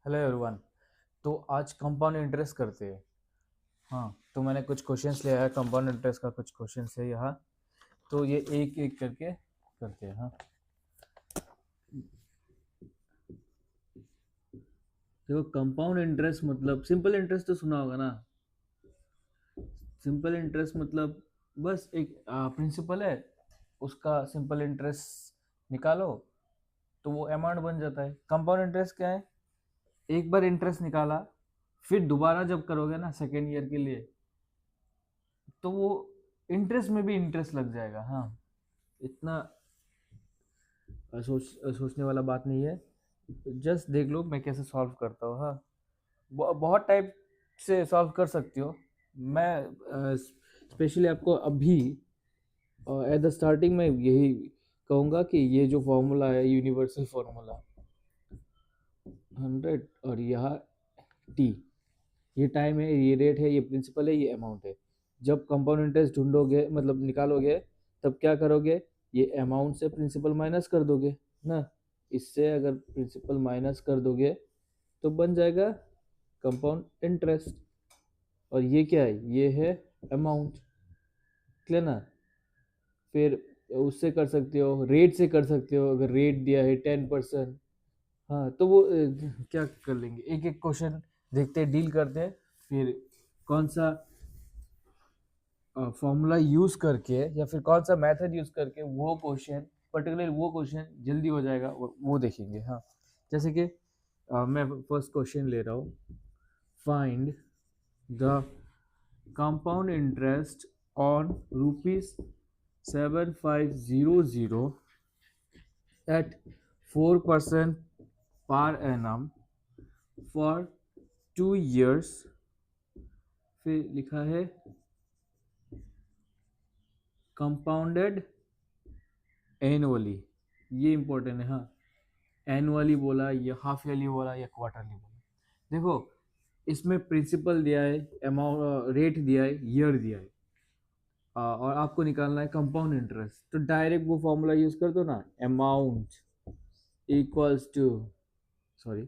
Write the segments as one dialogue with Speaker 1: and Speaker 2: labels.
Speaker 1: Hello everyone. तो आज compound interest करते हैं। हाँ, तो मैंने कुछ क्वेश्चंस लिया है, कंपाउंड इंटरेस्ट का कुछ क्वेश्चंस है यहाँ। तो ये एक एक करके करते हैं। हाँ, देखो कंपाउंड इंटरेस्ट मतलब सिंपल इंटरेस्ट तो सुना होगा ना। सिंपल इंटरेस्ट मतलब बस एक प्रिंसिपल है, उसका सिंपल इंटरेस्ट निकालो तो वो अमाउंट बन जाता है। कंपाउंड इंटरेस्ट क्या है? एक बार इंटरेस्ट निकाला, फिर दोबारा जब करोगे ना सेकेंड ईयर के लिए, तो वो इंटरेस्ट में भी इंटरेस्ट लग जाएगा। हाँ, इतना सोचने वाला बात नहीं है। जस्ट देख लो मैं कैसे सॉल्व करता हूँ। हाँ, बहुत टाइप से सॉल्व कर सकती हो। मैं स्पेशली आपको अभी एट द स्टार्टिंग में यही कहूँगा कि ये जो फॉर्मूला है यूनिवर्सल फॉर्मूला 100 और यह टी, ये टाइम है, ये रेट है, ये प्रिंसिपल है, ये अमाउंट है। जब कंपाउंड इंटरेस्ट ढूंढोगे मतलब निकालोगे, तब क्या करोगे? ये अमाउंट से प्रिंसिपल माइनस कर दोगे ना। इससे अगर प्रिंसिपल माइनस कर दोगे तो बन जाएगा कंपाउंड इंटरेस्ट। और ये क्या है? ये है अमाउंट। क्लियर ना? फिर उससे कर सकते हो, रेट से कर सकते हो। अगर रेट दिया है 10%, हाँ तो वो क्या कर लेंगे, एक एक क्वेश्चन देखते हैं, डील करते हैं। फिर कौन सा फॉर्मूला यूज करके या फिर कौन सा मेथड यूज करके वो क्वेश्चन, पर्टिकुलर वो क्वेश्चन जल्दी हो जाएगा, वो देखेंगे। हाँ, जैसे कि मैं फर्स्ट क्वेश्चन ले रहा हूँ। Find the compound interest on ₹7500 at 4% per annum for 2 years। फिर लिखा है कंपाउंडेड एनुअली। ये इंपॉर्टेंट है। हाँ, एनुअली बोला या हाफ ईयरली बोला या क्वार्टरली बोला। देखो, इसमें प्रिंसिपल दिया है, अमाउंट रेट दिया है, ईयर दिया है, और आपको निकालना है कंपाउंड इंटरेस्ट। तो डायरेक्ट वो फॉर्मूला यूज कर दो ना, amount equals to, sorry,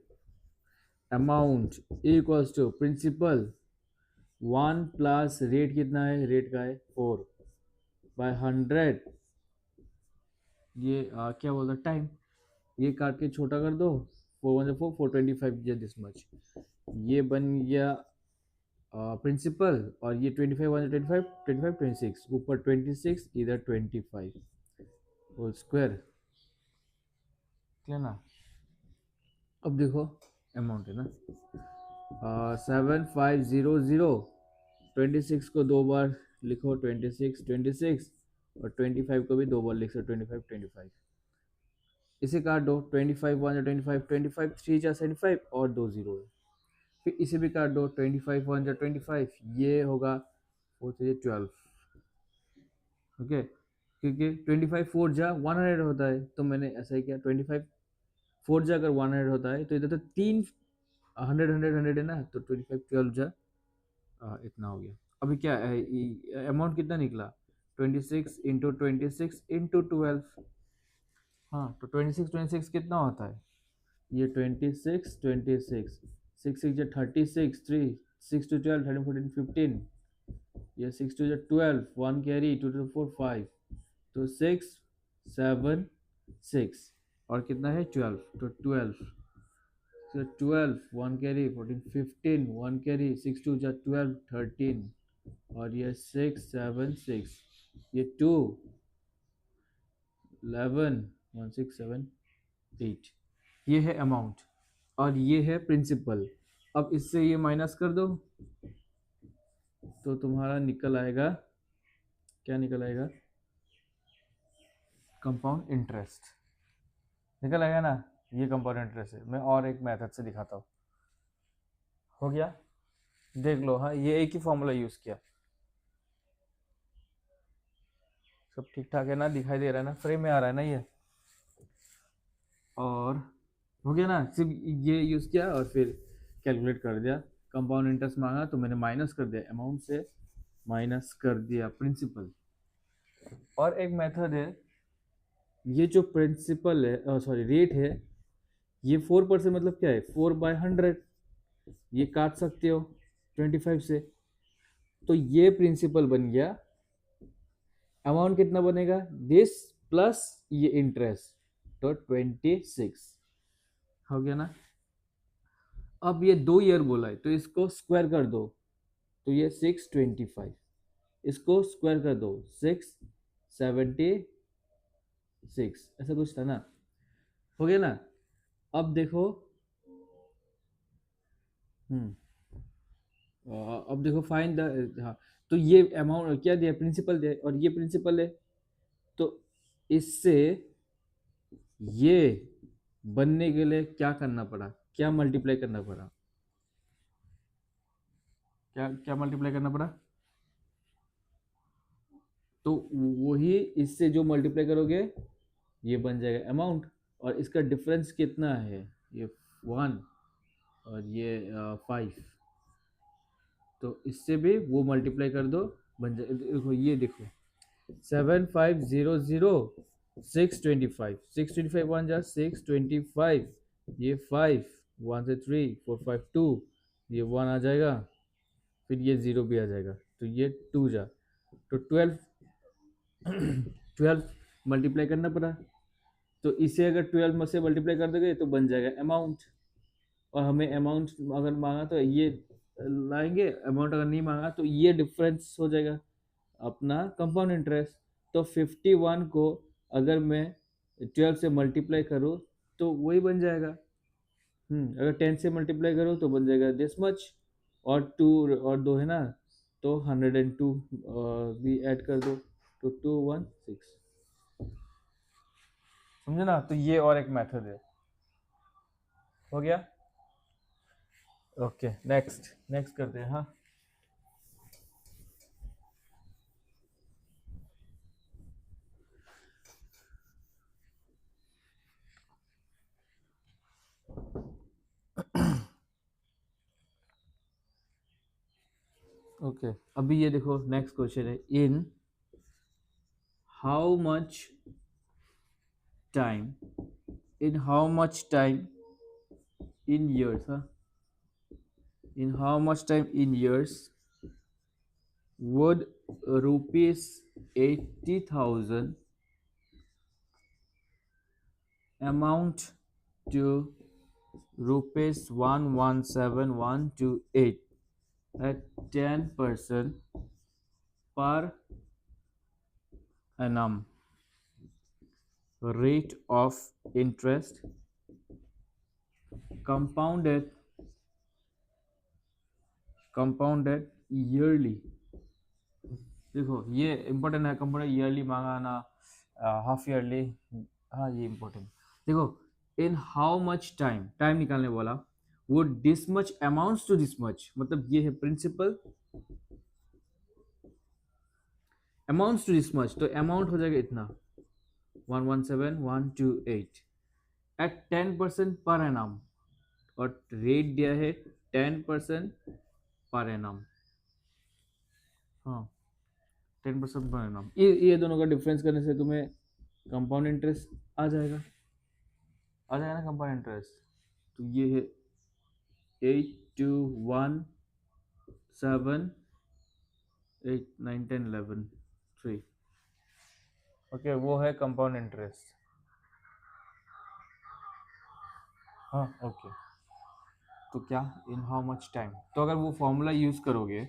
Speaker 1: amount equals to principal 1 plus rate. कितना है? रेट का है 4/100। ये क्या बोलता है, टाइम। ये काट के छोटा कर दो, 4 1 4, 425 दिस मच। ये बन गया प्रिंसिपल। और ये 25 1 25 25 26, ऊपर 26, इधर 25 होल स्क्वायर। क्या ना? अब देखो अमाउंट है ना, 7500। 26 को 2 बार लिखो, 26 26, और 25 को भी 2 बार लिख सकते, 25 25। इसे काट दो, 25 1 25, 25 3 जा 75 और 2 0 है। फिर इसे भी काट दो, 25 1 जा 25, ये होगा 4 3 12। ओके, क्योंकि 25 4 जा 100 होता है, तो मैंने ऐसा ही किया। 25 4 जा अगर 100 होता है, तो इधर तो तीन 100 100 100 है ना, तो 25 12 जा इतना हो गया। अभी क्या अमाउंट कितना निकला? 26 × 26 × 12। हाँ, तो 26 कितना होता है? ये 26 26, 6 6 जा 36, 3 6 2 12, 13 14 15। ये 6 2 जा 12, 1 कैरी, 2 2 4 5, तो 6 7 6। और कितना है? 12, तो 12, so 12 1 कैरी, 14 15, 1 कैरी, 6 2 जा 12, 13। और ये 6 7 6, ये 2 11 1 6 7 8। ये है अमाउंट और ये है प्रिंसिपल। अब इससे ये माइनस कर दो, तो तुम्हारा निकल आएगा, क्या निकल आएगा? कंपाउंड इंटरेस्ट निकल आएगा ना। ये कंपाउंड इंटरेस्ट है। मैं और एक मेथड से दिखाता हूँ। हो गया, देख लो। हाँ, ये एक ही फॉर्मूला यूज किया। सब ठीक ठाक है ना? दिखाई दे रहा है ना? फ्रेम में आ रहा है ना ये? और हो गया ना? सिर्फ ये यूज किया और फिर कैलकुलेट कर दिया। कंपाउंड इंटरेस्ट मांगा तो मैंने माइनस कर दिया, अमाउंट से माइनस कर दिया प्रिंसिपल। और एक मेथड है, ये जो प्रिंसिपल है, सॉरी रेट है, ये 4% मतलब क्या है, 4/100, ये काट सकते हो 25 से। तो ये प्रिंसिपल बन गया। अमाउंट कितना बनेगा, दिस प्लस ये इंटरेस्ट, तो 26 हो गया ना। अब ये 2 ईयर बोला है तो इसको स्क्वायर कर दो, तो ये 625, इसको स्क्वायर कर दो 676, ऐसा कुछ था ना, हो गया ना। अब देखो, हम्म अब देखो फाइंड द, हाँ, तो ये अमाउंट क्या दिया, प्रिंसिपल दिया और ये प्रिंसिपल है, तो इससे ये बनने के लिए क्या करना पड़ा, क्या मल्टीप्लाई करना पड़ा, क्या क्या मल्टीप्लाई करना पड़ा, तो वही इससे जो मल्टीप्लाई करोगे ये बन जाएगा अमाउंट। और इसका डिफरेंस कितना है, ये 1 और ये 5, तो इससे भी वो मल्टीप्लाई कर दो, बन जाए। देखो ये देखो 7500, 625 वन जा 625, ये 5, 1 से 3 4 5 2, ये 1 आ जाएगा, फिर ये 0 भी आ जाएगा, तो ये 2 जा, तो 12, 12 मल्टीप्लाई करना पड़ा, तो इसे अगर 12 में से मल्टीप्लाई कर दोगे तो बन जाएगा अमाउंट। और हमें अमाउंट अगर मांगा तो ये लाएंगे, अमाउंट अगर नहीं मांगा तो ये डिफरेंस हो जाएगा अपना कंपाउंड इंटरेस्ट। तो 51 को अगर मैं 12 से मल्टीप्लाई करूँ तो वही बन जाएगा। अगर 10 से मल्टीप्लाई करो तो बन जाएगा दिस मच, और 2 और 2 है ना, तो 102 भी ऐड कर दो, तो 216, समझे ना। तो ये और एक मेथड है, हो गया। ओके, नेक्स्ट नेक्स्ट करते हैं, हाँ। ओके, अभी ये देखो नेक्स्ट क्वेश्चन है, in how much time, in how much time in years, हाँ, in how much time in years would rupees 80,000 amount to rupees 117,128 at 10% per annum rate of interest, compounded yearly। देखो ये important है, compound yearly मांगा ना half yearly, हाँ ये important. देखो in how much time, time निकालने बोला, वो this much amounts to this much, मतलब ये है principal, amounts to this much, तो अमाउंट हो जाएगा इतना 117,128 एट 10% पर एनम, और रेट दिया है 10% पर एनम, हाँ 10% पर एनम। ये दोनों का डिफरेंस करने से तुम्हें कंपाउंड इंटरेस्ट आ जाएगा, आ जाएगा ना कंपाउंड इंटरेस्ट। तो ये है 82178 9 10 11 3, ओके, वो है कंपाउंड इंटरेस्ट, हाँ ओके। तो क्या इन हाउ मच टाइम, तो अगर वो फॉर्मूला यूज करोगे,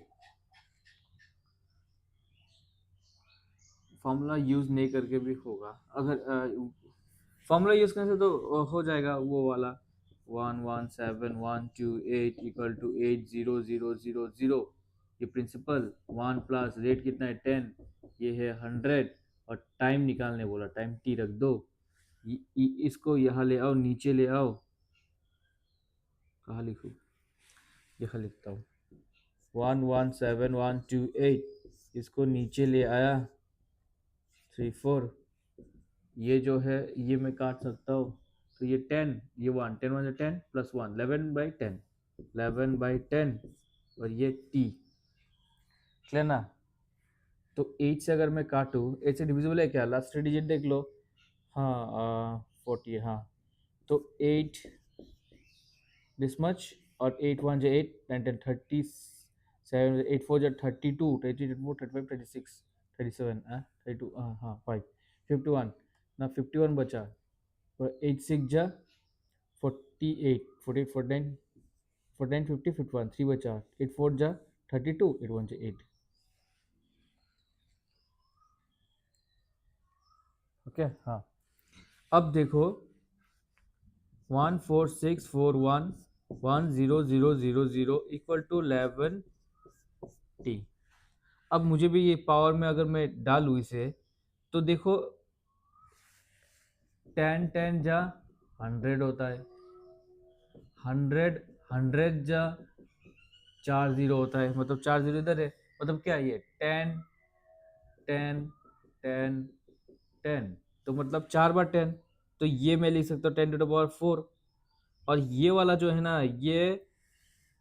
Speaker 1: फॉर्मूला यूज नहीं करके भी होगा, अगर फॉर्मूला यूज करने से तो हो जाएगा वो वाला 117,128 इक्वल टू 80000, ये प्रिंसिपल 1 प्लस रेट कितना है 10, ये है 100, और टाइम निकालने बोला, टाइम टी रख दो, इसको यहाँ ले आओ, नीचे ले आओ, कहाँ लिखूँ, यहाँ लिखता हूँ 117,128, इसको नीचे ले आया 34, ये जो है ये मैं काट सकता हूँ, तो ये 10, ये 1, 10 1 10 प्लस 1 11/10, 11/10, और ये टी, क्लियर ना। तो 8 से अगर मैं काटूँ, 8 से डिविजिबल है क्या, लास्ट डिजिट देख लो, हाँ 40, हाँ, तो 8 this much, or 8 1 is 8, 9 10 30, 7 8 4 is 32, 34 35 36 37 32 हाँ 5 51 ना 51 बचा, और 8 6 जा 48 48 49 49 50 51 3 बचा, 8 4 जा 32, 8 1 जा 8। ओके हाँ, अब देखो 14641 10000 इक्वल टू 11t। अब मुझे भी ये पावर में अगर मैं डालूँ इसे, तो देखो 10 10 जा 100 होता है, 100 100 जा 4 0 होता है, मतलब 4 0 इधर है, मतलब क्या है ये 10 10 10 10, तो मतलब 4 बार 10, तो ये मैं लिख सकता हूँ 10 टू द पावर 4। और ये वाला जो है ना, ये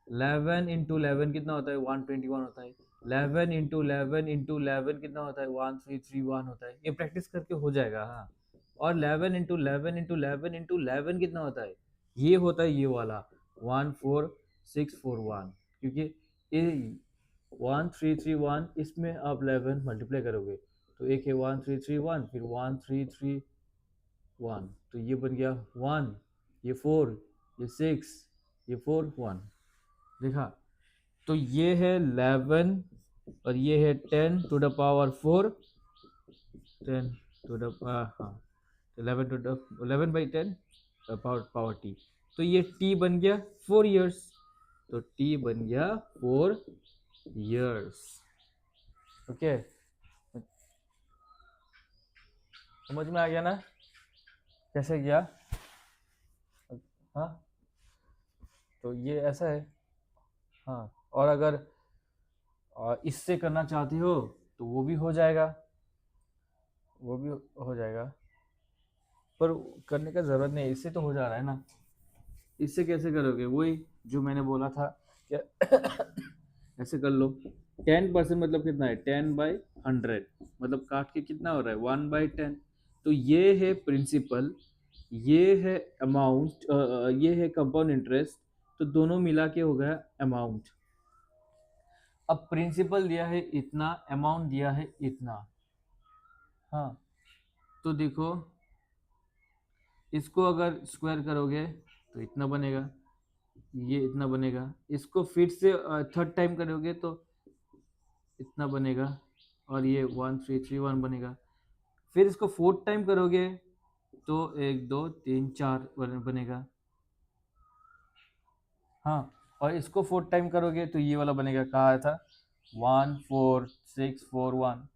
Speaker 1: 11 इंटू 11 कितना होता है 121 होता है, 11 इंटू 11 इंटू 11 कितना होता है 1331 होता है, ये प्रैक्टिस करके हो जाएगा हाँ। और 11 इंटू 11 इंटू 11 इंटू 11 कितना होता है, ये होता है ये वाला 14641, क्योंकि ये 1331 इसमें आप 11 मल्टीप्लाई करोगे तो एक है 1331, फिर 1331, तो ये बन गया 1, ये 4, ये 6, ये 4 1, देखा। तो ये है 11 और ये है 10 to the power 4, 10 to the हाँ 11 to the 11 by 10 power power T, तो ये टी बन गया 4 इयर्स, तो टी बन गया 4 इयर्स। ओके, समझ में आ गया ना कैसे किया? हाँ, तो ये ऐसा है हाँ। और अगर इससे करना चाहते हो तो वो भी हो जाएगा, वो भी हो जाएगा, पर करने का ज़रूरत नहीं, इससे तो हो जा रहा है ना। इससे कैसे करोगे, वही जो मैंने बोला था क्या ऐसे कर लो। 10% मतलब कितना है 10/100, मतलब काट के कितना हो रहा है 1/10, तो ये है प्रिंसिपल, ये है अमाउंट, ये है कंपाउंड इंटरेस्ट, तो दोनों मिला के हो गया अमाउंट। अब प्रिंसिपल दिया है इतना, अमाउंट दिया है इतना, हाँ। तो देखो इसको अगर स्क्वायर करोगे तो इतना बनेगा, ये इतना बनेगा, इसको फिर से थर्ड टाइम करोगे तो इतना बनेगा, और ये 1331 बनेगा, फिर इसको फोर्थ टाइम करोगे तो 1 2 3 4 बनेगा, हाँ। और इसको फोर्थ टाइम करोगे तो ये वाला बनेगा, कहा था 14641।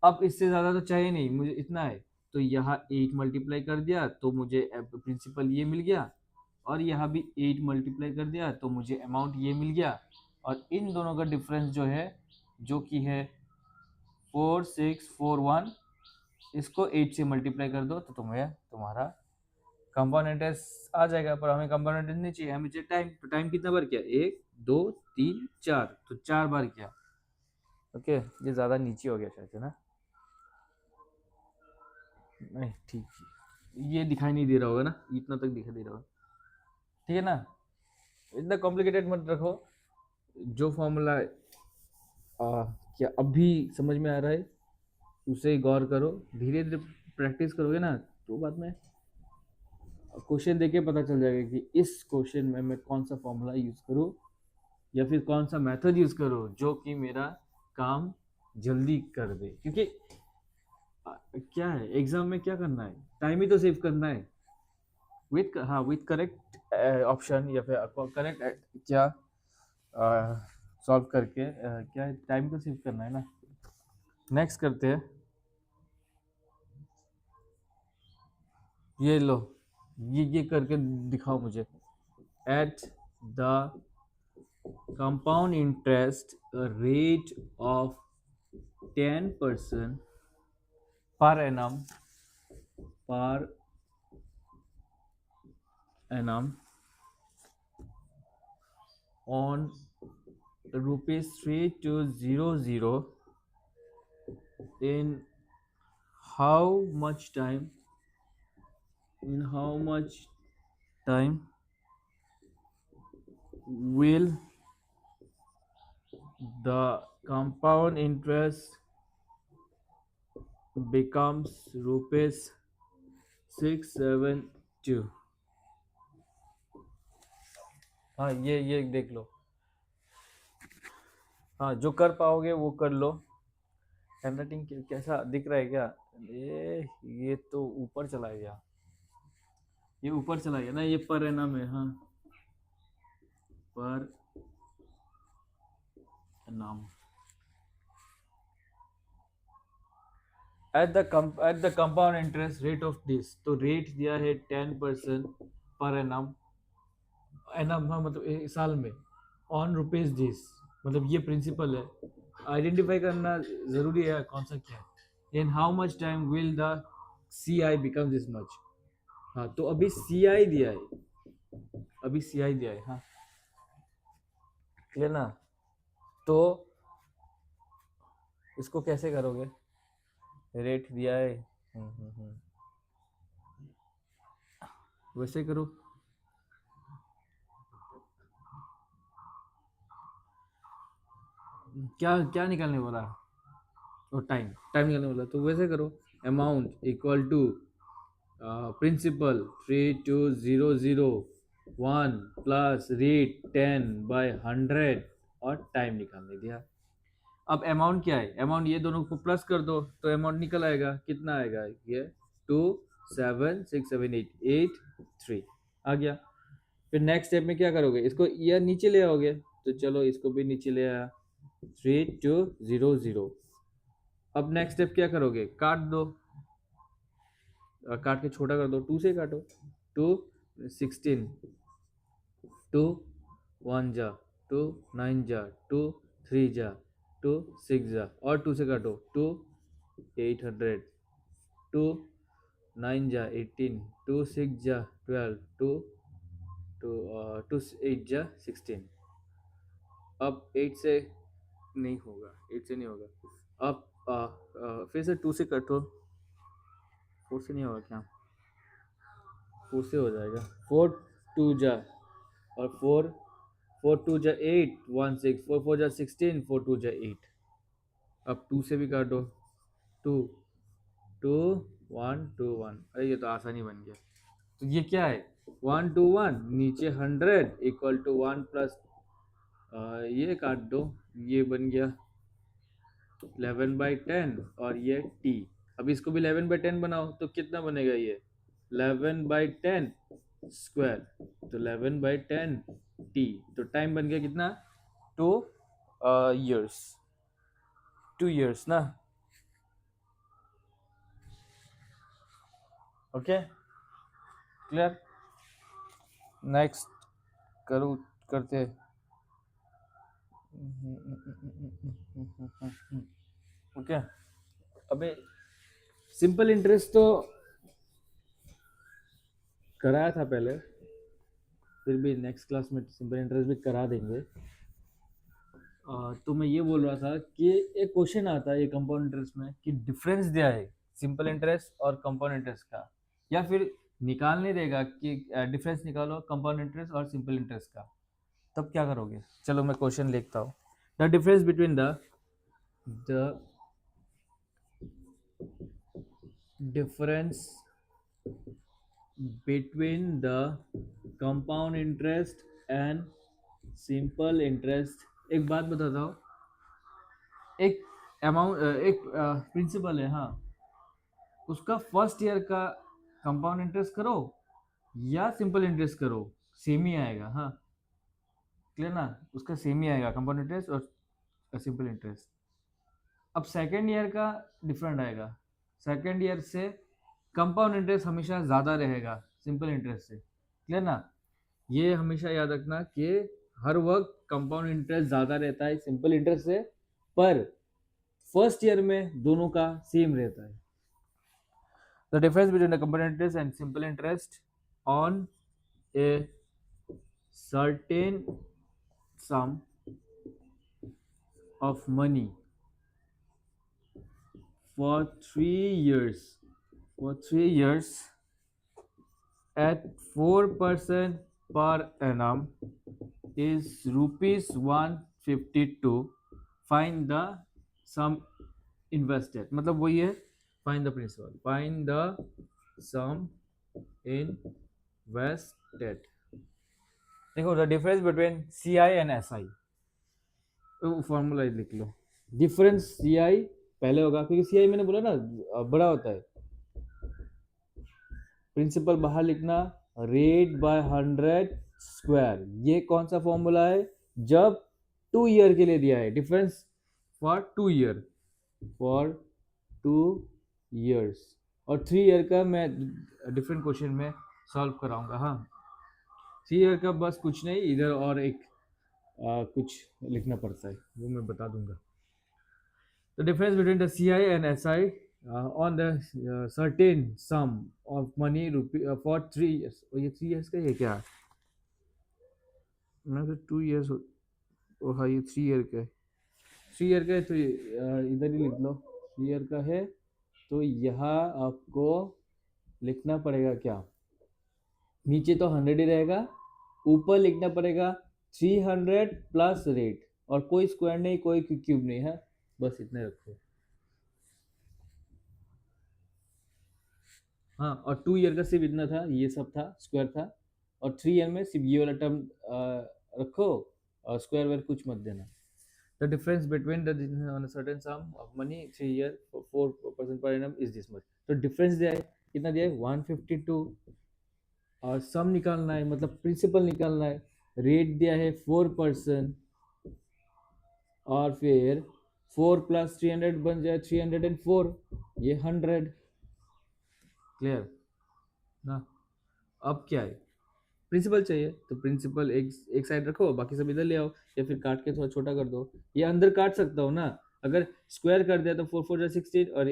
Speaker 1: अब इससे ज़्यादा तो चाहिए नहीं मुझे, इतना है, तो यहाँ 8 मल्टीप्लाई कर दिया तो मुझे प्रिंसिपल ये मिल गया, और यहाँ भी 8 मल्टीप्लाई कर दिया तो मुझे अमाउंट ये मिल गया, और इन दोनों का डिफरेंस जो है, जो कि है 4641, इसको 8 से मल्टीप्लाई कर दो तो तुम्हें तुम्हारा कंपाउंड इंटरेस्ट आ जाएगा। पर हमें कंपाउंड इंटरेस्ट नहीं चाहिए, हमें चाहिए टाइम, तो टाइम कितना बार किया 1 2 3 4, तो 4 बार किया। ओके, ये ज़्यादा नीचे हो गया शायद से ना, नहीं ठीक है, ये दिखाई नहीं दे रहा होगा ना, इतना तक दिखाई दे रहा होगा, ठीक है ना। इतना कॉम्प्लिकेटेड मत रखो, जो फॉर्मूला क्या अभी समझ में आ रहा है उसे गौर करो, धीरे धीरे प्रैक्टिस करोगे ना, तो बाद में क्वेश्चन देके पता चल जाएगा कि इस क्वेश्चन में मैं कौन सा फॉर्मूला यूज़ करूँ, या फिर कौन सा मेथड यूज़ करूँ जो कि मेरा काम जल्दी कर दे। क्योंकि क्या है एग्जाम में क्या करना है, टाइम ही तो सेव करना है, विथ हाँ विथ करेक्ट ऑप्शन, या फिर करेक्ट क्या सॉल्व करके क्या है, टाइम तो सेव करना है ना। नेक्स्ट करते हैं, ये लो, ये करके दिखाओ मुझे। At the compound interest rate of 10% per annum on rupees 3200 in how much time, in how much time will the compound interest becomes rupees 672। हाँ ये देख लो। हाँ जो कर पाओगे वो कर लो। हैंडराइटिंग कैसा दिख रहा है क्या? ये तो ऊपर चला गया, ये ऊपर चला गया ना, ये पर एनम है। हाँ per annum at the compound interest rate of this, तो रेट दिया है 10% पर एनम। एनम हाँ मतलब साल में, ऑन रुपीज दिस, मतलब ये प्रिंसिपल है। आइडेंटिफाई करना जरूरी है कौन सा क्या है। In how much time will the C I become this much. हाँ तो अभी सी आई दिया है, अभी सी आई दिया है। हाँ क्लियर ना? तो इसको कैसे करोगे? रेट दिया है, वैसे करो। क्या क्या निकालने वाला? और टाइम, टाइम निकालने वाला तो वैसे करो। Amount equal to principal 3200 1 plus rate 10/100 और टाइम निकालने दिया। अब अमाउंट क्या है? अमाउंट ये दोनों को प्लस कर दो तो अमाउंट निकल आएगा। कितना आएगा ये? 2767883 आ गया। फिर नेक्स्ट स्टेप में क्या करोगे? इसको ईयर नीचे ले आओगे, तो चलो इसको भी नीचे ले आया 3200। अब नेक्स्ट स्टेप क्या करोगे? काट दो, काट के छोटा कर दो, 2 से काटो। 2 16, 2 1 जा, 2 9 जा, 2 3 जा, 2 6 जा, और 2 से काटो। 2 800, 2 9 जा 18, 2 6 जा 12, 2 2 8 जा 16। अब 8 से नहीं होगा, 8 से नहीं होगा। अब फिर से 2 से कटो। 4 से नहीं होगा क्या? 4 से हो जाएगा। 4 2 जा और 4 4 2 जा 8 1 6, 4 4 जा 16, 4 2 जा 8। अब 2 से भी काटो। 2 2 1 2 1। अरे ये तो आसानी बन गया। तो ये क्या है? 1 2 1 नीचे 100 इक्वल टू 1 प्लस ये काट दो, ये बन गया 11/10 और ये t। अब इसको भी 11/10 बनाओ तो कितना बनेगा? ये 11/10 स्क्वायर, तो 11/10 t। तो टाइम बन गया कितना? 2 years, 2 years ना। Okay clear? नेक्स्ट करो, करते। ओके अबे सिंपल इंटरेस्ट तो कराया था पहले, फिर भी नेक्स्ट क्लास में सिंपल इंटरेस्ट भी करा देंगे। तो मैं ये बोल रहा था कि एक क्वेश्चन आता है ये कंपाउंड इंटरेस्ट में कि डिफरेंस दिया है सिंपल इंटरेस्ट और कंपाउंड इंटरेस्ट का, या फिर निकालने देगा कि डिफरेंस निकालो कंपाउंड इंटरेस्ट और सिंपल इंटरेस्ट का, तब क्या करोगे? चलो मैं क्वेश्चन लिखता हूँ। The difference between the difference between the compound interest and simple interest। एक बात बताता हूँ, एक अमाउंट एक प्रिंसिपल है, हाँ, उसका फर्स्ट ईयर का कंपाउंड इंटरेस्ट करो या सिंपल इंटरेस्ट करो, सेम ही आएगा। हाँ क्लियर ना? उसका सेम ही आएगा कंपाउंड इंटरेस्ट और सिंपल इंटरेस्ट। अब सेकेंड ईयर का डिफरेंट आएगा। सेकेंड ईयर से कंपाउंड इंटरेस्ट हमेशा ज़्यादा रहेगा सिंपल इंटरेस्ट से। क्लियर ना? ये हमेशा याद रखना कि हर वक्त कंपाउंड इंटरेस्ट ज़्यादा रहता है सिंपल इंटरेस्ट से, पर फर्स्ट ईयर में दोनों का सेम रहता है। The difference between the compound interest and simple interest on a certain sum of money for 3 years at 4% per annum is rupees 152, find the sum invested, मतलब वही है find the principal, find the sum invested. देखो the difference between C I and S I, formula लिख लो. Difference सी आई पहले होगा क्योंकि सी आई मैंने बोला ना बड़ा होता है. प्रिंसिपल बाहर लिखना, रेट बाय 100 स्क्वायर. ये कौन सा फॉर्मूला है? जब 2 ईयर के लिए दिया है. Difference for 2 year, for 2 years. और 3 ईयर का मैं डिफरेंट क्वेश्चन में सॉल्व कराऊंगा. हाँ 3 ईयर का बस कुछ नहीं, इधर और एक कुछ लिखना पड़ता है, वो मैं बता दूंगा. The difference between the C I and S I on the certain sum of money for 3 years. और ये 3 ईयर्स का ये क्या है? मैं तो 2 ईयर्स. ओ हाँ ये 3 ईयर का है. 3 ईयर का है तो इधर ही लिख लो. 3 ईयर का है तो यहाँ आपको लिखना पड़ेगा क्या? नीचे तो 100 ही रहेगा, ऊपर लिखना पड़ेगा 300 प्लस रेट. और कोई स्क्वायर नहीं, कोई क्यूब नहीं है, बस इतने रखो. हाँ और 2 ईयर का सिर्फ इतना था, ये सब था, स्क्वायर था. और 3 ईयर में सिर्फ ये वाला टर्म रखो, और स्क्वायर वेयर कुछ मत देना. The difference between the on a certain sum of money 3 year 4% per annum is this much. तो डिफरेंस दिया है, कितना दिया है? 152. और सम निकालना है, मतलब प्रिंसिपल निकालना है. रेट दिया है 4%, और फिर 4 प्लस 300 बन जाए 304, ये 100. क्लियर ना? अब क्या है? प्रिंसिपल चाहिए तो प्रिंसिपल एक साइड रखो, बाकी सब इधर ले आओ, या फिर काट के थोड़ा छोटा कर दो. ये अंदर काट सकता हो ना. अगर स्क्वायर कर दिया तो 4 4 जा 16, और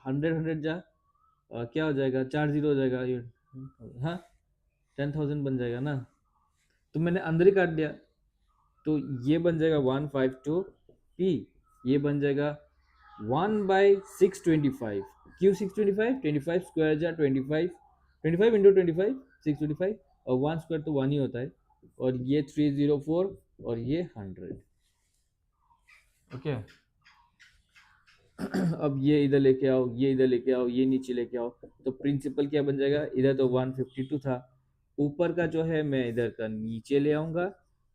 Speaker 1: 100 100 जा क्या हो जाएगा? 4 0 हो जाएगा ये. हाँ 10,000 बन जाएगा ना. तो मैंने अंदर ही काट दिया, तो ये बन जाएगा 152 p. ये बन जाएगा 1/625. क्यों 625? 25 स्क्वायर जा 25, 25 इंटू 25 625, और 1 स्क्वायर तो 1 ही होता है. और ये 304 और ये 100. ओके. अब ये इधर लेके आओ, ये इधर लेके आओ, ये नीचे लेके आओ. तो प्रिंसिपल क्या बन जाएगा? इधर तो 152 था, ऊपर का जो है मैं इधर का नीचे ले आऊंगा,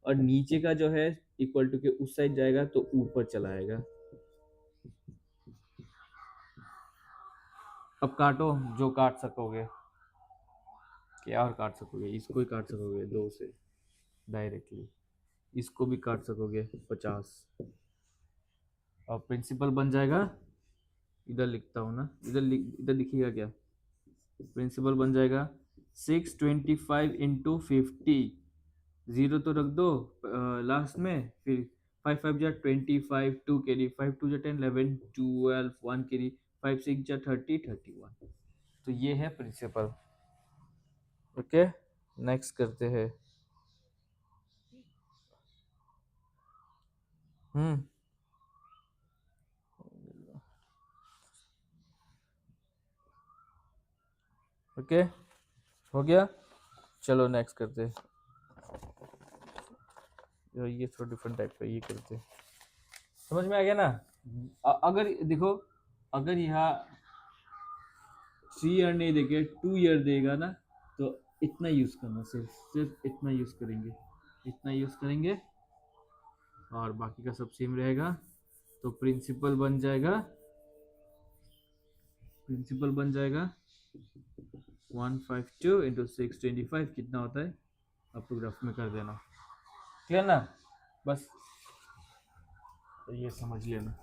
Speaker 1: और नीचे का जो है इक्वल टू के उस साइड जाएगा तो ऊपर चला आएगा. अब काटो जो काट सकोगे. क्या और काट सकोगे? इसको ही काट सकोगे 2 से डायरेक्टली. इसको भी काट सकोगे 50. और प्रिंसिपल बन जाएगा, इधर लिखता हूँ ना, इधर दिखेगा क्या? प्रिंसिपल बन जाएगा 625 इंटू 50. 0 तो रख दो लास्ट में, फिर 5 5 जा 25, 2 कैरी, 5 2 जा 10, 11 12, 1 कैरी, 5 6 जा 30, 31. तो ये है प्रिंसिपल. ओके नेक्स्ट करते हैं. ओके हो गया. चलो नेक्स्ट करते हैं. ये थोड़ा डिफरेंट टाइप का ये करते हैं. समझ में आ गया ना? अगर देखो, अगर यहाँ 3 ईयर नहीं देके 2 ईयर देगा ना, तो इतना यूज करना, सिर्फ इतना यूज करेंगे, इतना यूज करेंगे, और बाकी का सब सेम रहेगा. तो प्रिंसिपल बन जाएगा, प्रिंसिपल बन जाएगा 152 इंटू 625. कितना होता है? आप तो ग्राफ में कर देना. क्लियर ना? बस तो ये समझ लेना.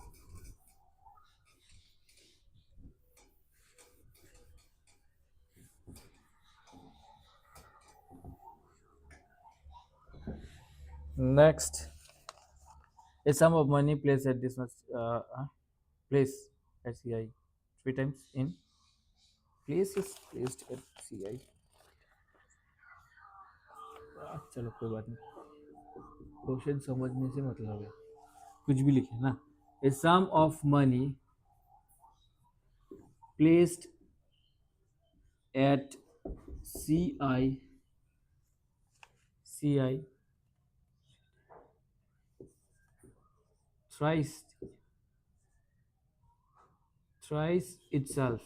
Speaker 1: Next, a sum of money placed at this much place at CI 3 times in place is placed at CI. चलो कोई बात नहीं, क्वेश्चन समझने से मतलब है, कुछ भी लिखे ना. a sum of money placed at CI thrice thrice itself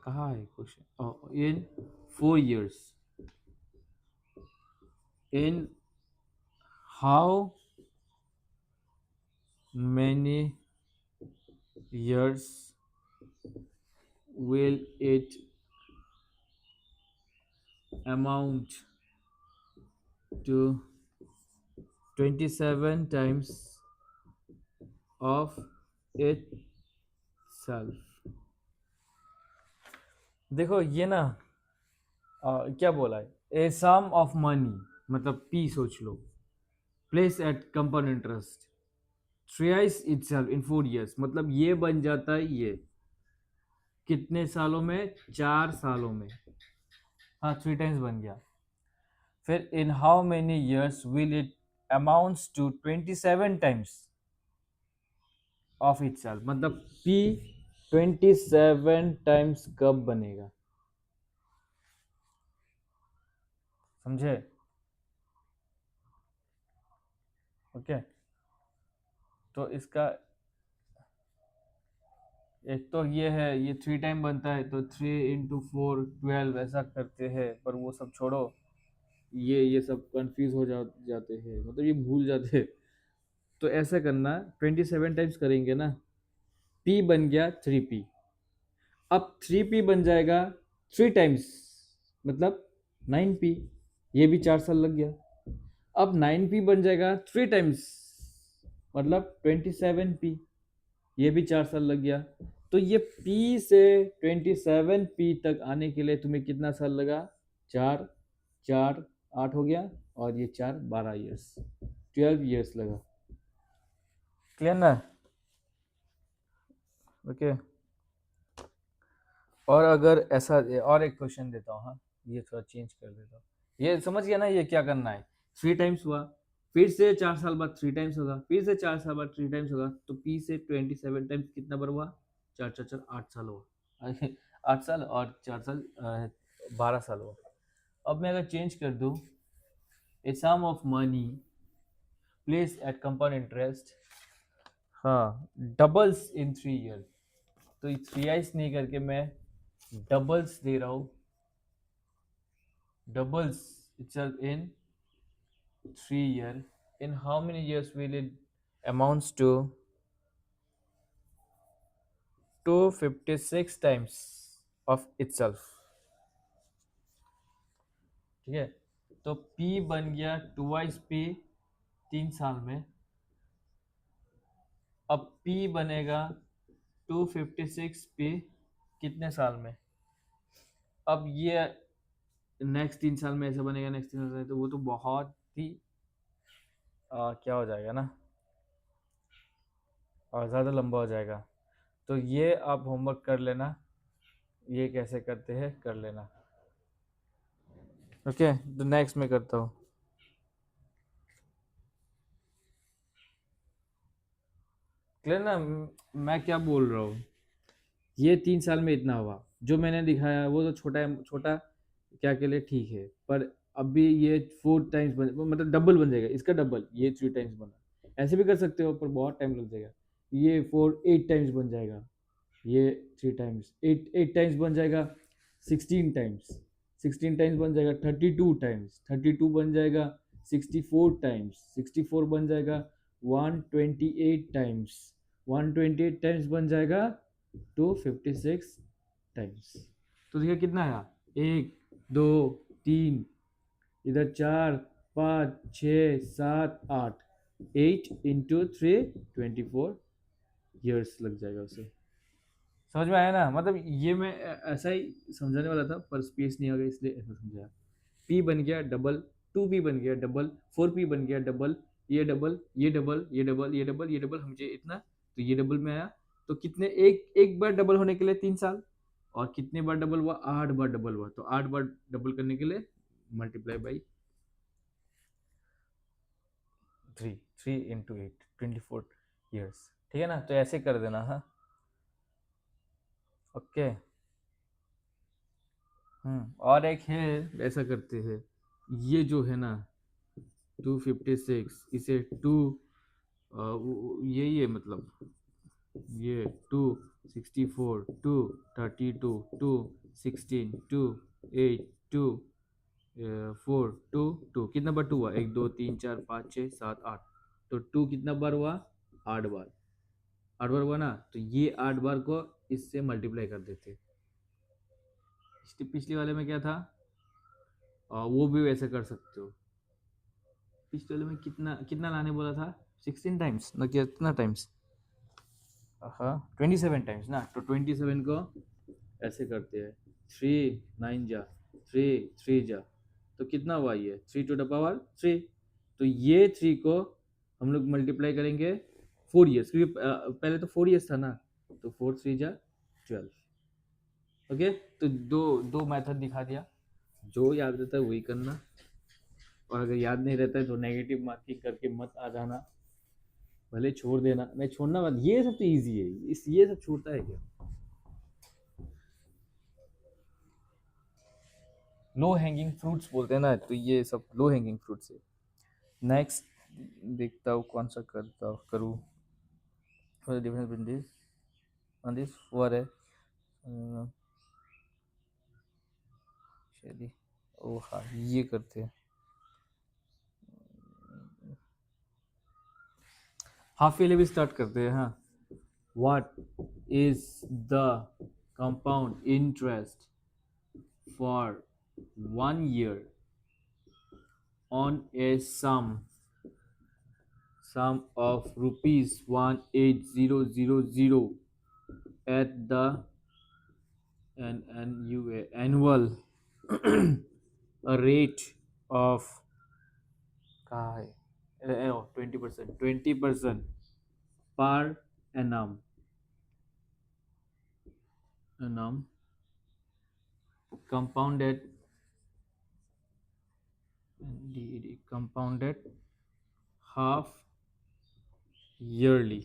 Speaker 1: कहाँ है question? In 4 years, in how many years will it amount to 27 times of itself? देखो ये ना क्या बोला है, ए सम ऑफ मनी, मतलब पी सोच लो, place at compound interest thrice itself in 4 years, मतलब ये बन जाता है ये कितने सालों में? 4 सालों में। हाँ, 3 टाइम्स बन गया। फिर in how many years will it amounts to 27 times of itself, मतलब पी 27 टाइम्स कब बनेगा? समझे? ओके, तो इसका एक तो ये है, ये 3 टाइम बनता है, तो 3 × 4 12 ऐसा करते हैं, पर वो सब छोड़ो, ये सब कंफ्यूज हो जाते हैं, मतलब ये भूल जाते हैं। तो ऐसा करना, 27 टाइम्स करेंगे ना, पी बन गया 3p, अब 3p बन जाएगा 3 टाइम्स, मतलब 9p, ये भी 4 साल लग गया। अब 9p बन जाएगा 3 टाइम्स, मतलब 27p, ये भी 4 साल लग गया। तो ये p से 27p तक आने के लिए तुम्हें कितना साल लगा? 4 4 8 हो गया, और ये 4 12 ईयर्स, 12 years लगा। क्लियर ना? ओके, और अगर ऐसा, और एक क्वेश्चन देता हूँ, हाँ ये थोड़ा चेंज कर देता हूँ। ये समझ गया ना, ये क्या करना है? 3 टाइम्स हुआ, फिर से 4 साल बाद 3 टाइम्स होगा, फिर से 4 साल बाद 3 टाइम्स होगा, तो p से 27 टाइम्स कितना बार हुआ? 4 4 4 8 साल हुआ। 8 साल और 4 साल 12 साल हुआ। अब मैं अगर चेंज कर दूँ, a sum of money place at compound interest, हाँ, डबल्स इन 3 years, तो 3 नहीं करके मैं डबल्स दे रहा हूँ, doubles itself in 3 year. In how many years will it amounts to 256 times of itself? ठीक है, तो P बन गया 2x P 3 साल में, अब P बनेगा 256P कितने साल में? अब ये नेक्स्ट 3 साल में ऐसा बनेगा, नेक्स्ट 3 साल में, तो वो तो बहुत ही क्या हो जाएगा ना, ज़्यादा लंबा हो जाएगा। तो ये आप होमवर्क कर लेना, ये कैसे करते हैं कर लेना। ओके, तो नेक्स्ट में करता हूँ। क्लियर ना? मैं क्या बोल रहा हूँ, ये 3 साल में इतना हुआ, जो मैंने दिखाया वो तो छोटा छोटा क्या के लिए ठीक है, पर अभी ये 4 टाइम्स मतलब डबल बन जाएगा, इसका डबल, ये 3 टाइम्स बना, ऐसे भी कर सकते हो, पर बहुत टाइम लग जाएगा। ये 8 टाइम्स बन जाएगा, ये 3 टाइम्स, 8 टाइम्स बन जाएगा, 16 टाइम्स, 16 टाइम्स बन जाएगा, 32 टाइम्स, 32 बन जाएगा, 64 टाइम्स, 64 बन जाएगा, 128 टाइम्स, 128 टाइम्स बन जाएगा 256 टाइम्स। तो देखिए कितना आया, 1 2 3, इधर 4 5 6 7 8, 8 × 3 24 years लग जाएगा उसे। समझ में आया ना? मतलब ये मैं ऐसा ही समझाने वाला था, पर स्पेस नहीं आ गया, इसलिए ऐसा समझाया। पी बन गया डबल, 2p बन गया डबल, 4p बन गया डबल, ये डबल ये डबल ये डबल ये डबल ये डबल, मुझे इतना, तो ये डबल में आया। तो कितने, एक एक बार डबल होने के लिए 3 साल, और कितने बार डबल हुआ? 8 बार डबल हुआ, तो 8 बार डबल करने के लिए मल्टीप्लाई बाई 3, 3 × 8 24 years। ठीक है ना? तो ऐसे कर देना। हाँ, ओके। और एक है, ऐसा करते हैं, ये जो है ना, 256, इसे टू यही है मतलब ये 264, 232, 216, 2 8, 2 4, 2 कितना बार 2 हुआ? 1 2 3 4 5 6 7 8। तो 2 कितना बार हुआ? 8 बार। 8 बार हुआ ना, तो ये 8 बार को इससे मल्टीप्लाई कर देते। पिछली वाले में क्या था? वो भी वैसे कर सकते हो। पिछले वाले में कितना कितना लाने बोला था? 16 टाइम्स ना, कितना टाइम्स? हाँ 27 टाइम्स ना, तो 27 को ऐसे करते हैं। 3 9 जा, 3 3 जा, तो कितना हुआ ये? 3 to the power 3। तो ये 3 को हम लोग मल्टीप्लाई करेंगे 4 years, क्योंकि पहले तो 4 years था ना, तो 4 3 जा 12। ओके, तो दो दो मेथड दिखा दिया। जो याद रहता है वही करना, और अगर याद नहीं रहता है तो नेगेटिव मार्किंग करके मत आ जाना, भले छोड़ देना। नहीं छोड़ना मत, ये सब तो ईजी है, इस ये सब छूटता है क्या? लो हैंगिंग फ्रूट्स बोलते हैं ना, तो ये सब लो हैंगिंग फ्रूट्स है। नेक्स्ट देखता हूँ कौन सा करता करूँ। डिफरेंस बिटवीन दिस और दिस वर है। चलिए, ओ हाँ ये करते हैं। हाफ ईयरली भी स्टार्ट करते हैं। हाँ, what is the compound interest for 1 year on a sum of rupees 18,000 at the annual a rate of 20% per annum compounded half yearly।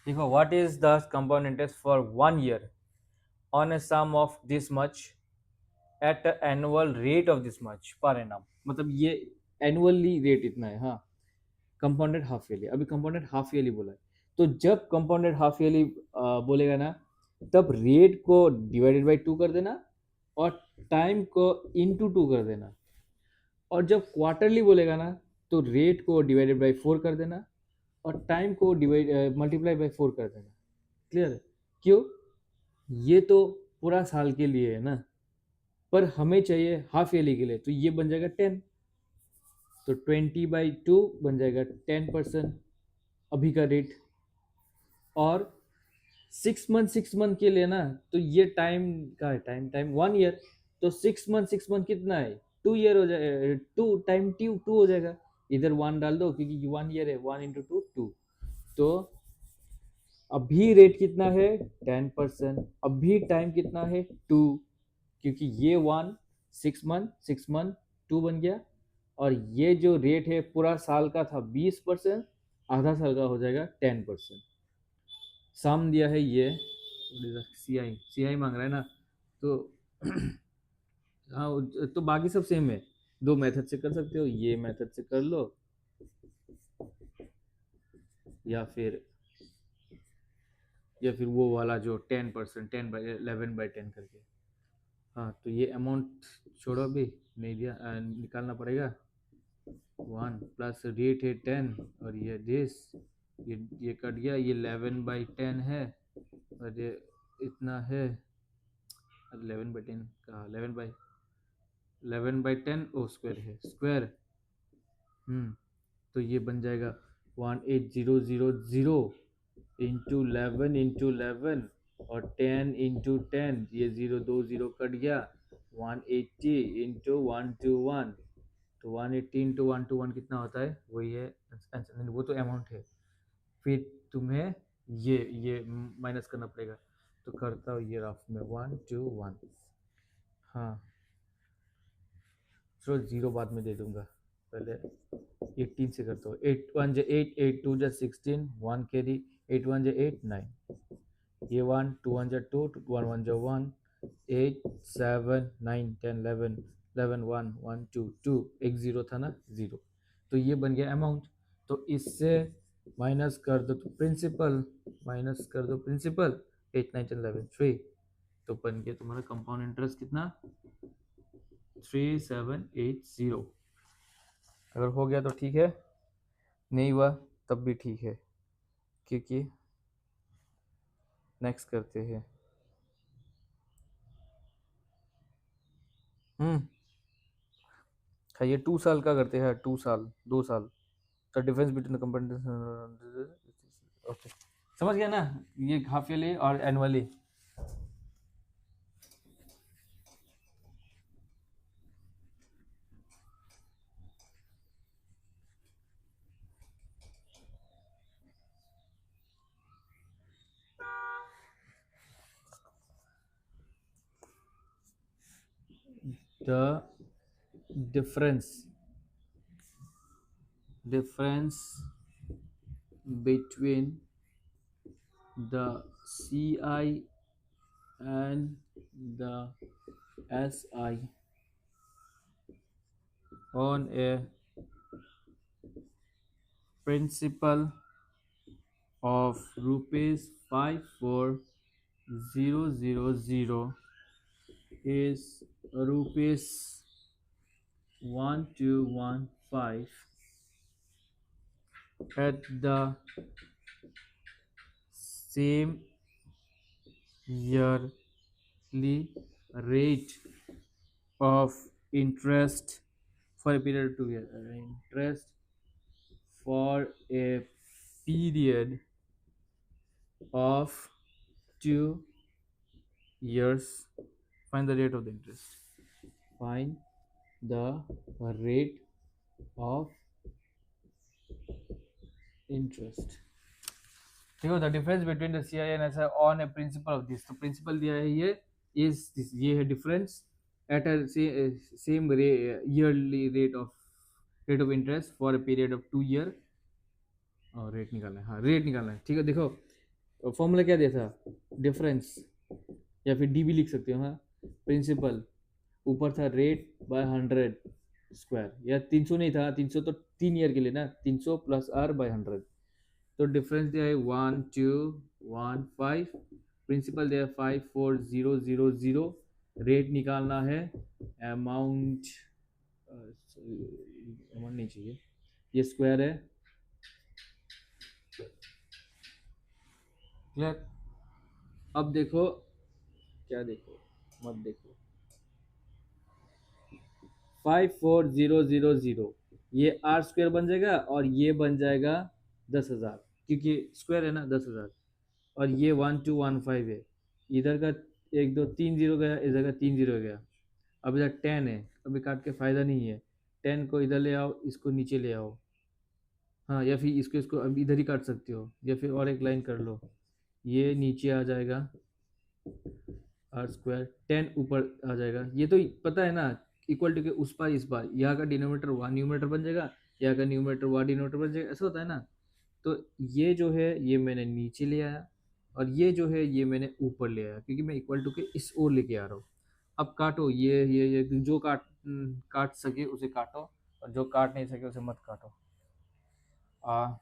Speaker 1: देखो, what is the compound interest for 1 year on a sum of this much at the annual rate of this much per annum। मतलब ये annually rate इतना है। हाँ, compounded half yearly, अभी compounded half yearly बोला है। तो जब कंपाउंडेड हाफ ईयरली बोलेगा ना, तब रेट को डिवाइडेड बाई 2 कर देना और टाइम को इनटू 2 कर देना। और जब क्वार्टरली बोलेगा ना, तो रेट को डिवाइडेड बाई 4 कर देना और टाइम को डिवाइड मल्टीप्लाई बाई 4 कर देना। क्लियर है? क्यों? ये तो पूरा साल के लिए है ना, पर हमें चाहिए हाफ ईयरली के लिए, तो ये बन जाएगा 10। तो 20/2 बन जाएगा 10% अभी का रेट। और 6 मंथ के लिए ना, तो ये टाइम का है, टाइम टाइम 1 year। तो 6 मंथ कितना है? 2 year हो जाएगा, 2 टाइम 2 हो जाएगा। इधर 1 डाल दो, क्योंकि 1 year है, 1 into 2 2। तो अभी रेट कितना है? 10%। अभी टाइम कितना है? 2, क्योंकि ये 6 मंथ 2 बन गया। और ये जो रेट है पूरा साल का था 20%, आधा साल का हो जाएगा 10%। सम दिया है ये, सी आई मांग रहा है ना, तो हाँ, तो बाकी सब सेम है। दो मेथड से कर सकते हो, ये मेथड से कर लो, या फिर वो वाला जो 10%, 11/10 करके। हाँ, तो ये अमाउंट छोड़ो, अभी नहीं दिया, निकालना पड़ेगा। 1 प्लस रेट है 10, और ये दिस, ये कट गया, ये 11/10 है, और ये इतना है 11/10 का, 11/10 ओ स्क्वायर है, स्क्वायर। तो ये बन जाएगा 18,000 इंटू 11 और 10 into 10, ये 0 2 0 कट गया, 180 इंटू 121। तो 180 इंटू 121 कितना होता है? वही है आंसर, वो तो अमाउंट है। फिर तुम्हें ये माइनस करना पड़ेगा। तो करता हूँ ये रफ में 1 2 1। हाँ, चलो 0 बाद में दे दूंगा, पहले 18 से करता हूँ। 8 1 8, 8 2 16, 1 कैरी, 8 1 8 9, ये 1 2 1 2, 1 1 1, 8 7 9 10 11 11 1 1 2 2, एक 0 था ना, 0। तो ये बन गया अमाउंट। तो इससे माइनस कर दो तो प्रिंसिपल, माइनस कर दो प्रिंसिपल, 8 9 10 11 3, तो बन गया तुम्हारा कंपाउंड इंटरेस्ट कितना, 3780। अगर हो गया तो ठीक है, नहीं हुआ तब भी ठीक है, क्योंकि नेक्स्ट करते हैं। ये 2 साल का करते हैं, 2 साल, 2 साल। The difference between the compound, okay समझ गया ना, ये हाफ ईयरली और annually. The difference between the CI and the SI on a principal of rupees 54000 is rupees 1215 at the same yearly rate of interest for a period of 2 years. Interest for a period of 2 years. Find the rate of the interest. Find the rate of interest. देखो the difference between the C I and S I on a principal of this, तो principal दिया है ये is this, ये है difference at a same yearly rate of interest for a period of 2 year. और rate निकालना है, हाँ रेट निकालना है, ठीक है। देखो फॉर्मूला क्या दिया था, डिफरेंस, या फिर डी भी लिख सकते हो, हाँ। प्रिंसिपल ऊपर था रेट बाय 100 स्क्वायर, या 300 नहीं था, 300 तो 3 ईयर के लिए ना, 300 प्लस आर बाय 100। तो डिफरेंस दिया है 1215, प्रिंसिपल दिया है 54000, रेट निकालना है, अमाउंट अमाउंट नहीं चाहिए, ये स्क्वायर है, क्लियर। अब देखो, क्या देखो, मत देखो, 54000 ये आर स्क्वायर बन जाएगा और ये बन जाएगा 10,000, क्योंकि स्क्वायर है ना 10,000, और ये 1215 है, इधर का 1 2 3 0 गया, इधर का 3 0 गया। अब इधर 10 है, अभी काट के फायदा नहीं है, 10 को इधर ले आओ, इसको नीचे ले आओ, हाँ, या फिर इसको इसको अब इधर ही काट सकते हो, या फिर और एक लाइन कर लो, ये नीचे आ जाएगा आर स्क्वायर, 10 ऊपर आ जाएगा, ये तो पता है ना, इक्वल टू के उस पार इस पार, यहाँ का डिनोमीटर वहाँ न्यूमरेटर बन जाएगा, यहाँ का न्यूमरेटर वहाँ डिनोमीटर बन जाएगा, ऐसा होता है ना। तो ये जो है ये मैंने नीचे ले आया, और ये जो है ये मैंने ऊपर ले आया, क्योंकि मैं इक्वल टू के इस ओर लेके आ रहा हूँ। अब काटो, ये जो काट सके उसे काटो, और जो काट नहीं सके उसे मत काटो। आ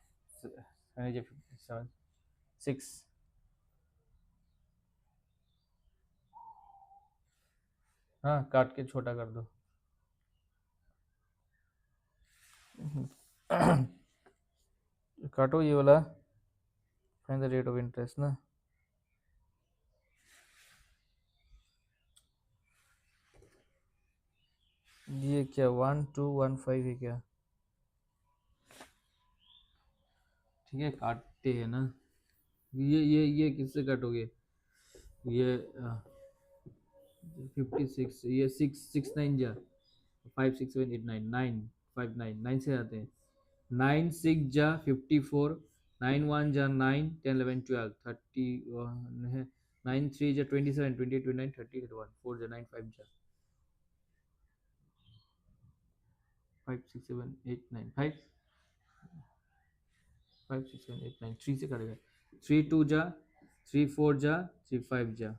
Speaker 1: 57 6, हाँ काट के छोटा कर दो। काटो ये वाला, find the rate of interest ना, ये क्या 1215 है क्या, ठीक है काटते हैं ना, ये किससे काटोगे, ये 56, ये 6 6 9 जा 5 6 7 8 9 9 5 9 9 से आते हैं, 9 6 जा 54, 9 1 जा 9 10 11 12 31 है, 9 3 जा 27 28 29 30 31 4 जा 9 5 जा 5 6 7 8 9 5 5 6 7 8 9 3 से करेगा, 3 2 जा 3 4 जा 3 5 जा,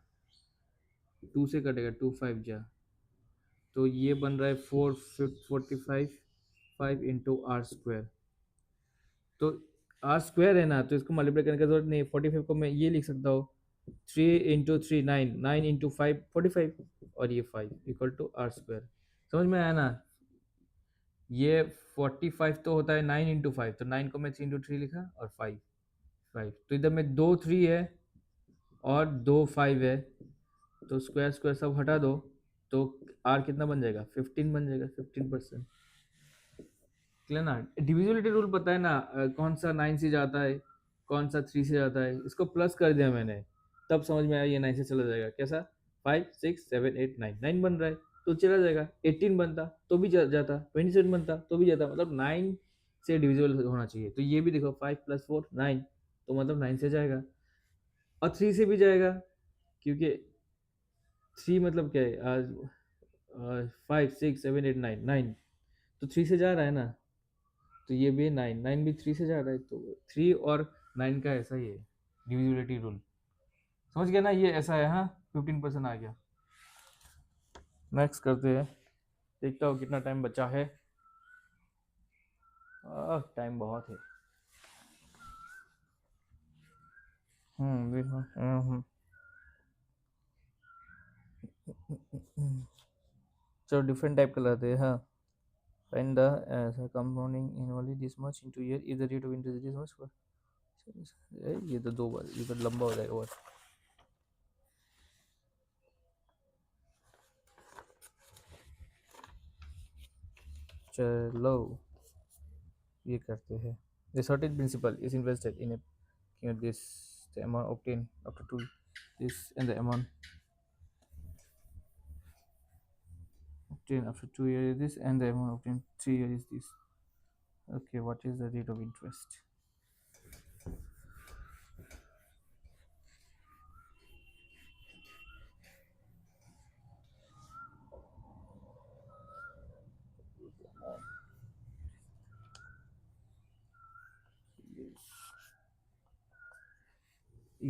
Speaker 1: 2 से कटेगा 2 5 जा, तो ये बन रहा है 4 45, 5 इंटू आर स्क्वायर। तो आर स्क्वायर है ना, तो इसको मल्टीप्लाई करने की जरूरत नहीं। 45 को मैं ये लिख सकता हूँ 3 इंटू 3 9, 9 इंटू 5 45, और ये 5 इक्वल टू आर स्क्वायर। समझ में आया ना? ये 45 तो होता है 9 इंटू 5, तो 9 को मैं 3 इंटू 3 लिखा, और 5 5, तो इधर में 2 3 है और 2 5 है, तो स्क्वायर स्क्वायर सब हटा दो, तो आर कितना बन जाएगा? 15 बन जाएगा, 15%। क्लियर ना? डिविजिबिलिटी रूल पता है ना, कौन सा 9 से जाता है, कौन सा 3 से जाता है। इसको प्लस कर दिया मैंने, तब समझ में आया ये 9 से चला जाएगा। कैसा? 5 6 7 8 9, 9 बन रहा है तो चला जाएगा। 18 बनता तो भी जाता, 27 बनता तो भी जाता, मतलब 9 से डिविजिबल होना चाहिए। तो ये भी देखो 5 + 4 9, तो मतलब 9 से जाएगा, और 3 से भी जाएगा, क्योंकि 3 मतलब क्या है, आज 5 6 7 8 9 9, तो 3 से जा रहा है ना, तो ये भी 9 9 भी 3 से जा रहा है, तो 3 और 9 का ऐसा ही है डिविजिबिलिटी रूल। समझ गया ना? ये ऐसा है। हाँ, 15% आ गया। नेक्स्ट करते हैं, देखता हूँ कितना टाइम बचा है। टाइम बहुत है। देखो, चलो डिफरेंट टाइप का लाते हैं। हाँ, find the compounding annually this much into year is the rate of interest this much for. ये तो 2 बार, ये तो लंबा हो जाएगा बहुत। चलो ये करते हैं। The certain principal is invested in a this the amount obtained after 2 this and the amount obtained after 2 years is this and the amount obtained 3 years is this. Okay, what is the rate of interest?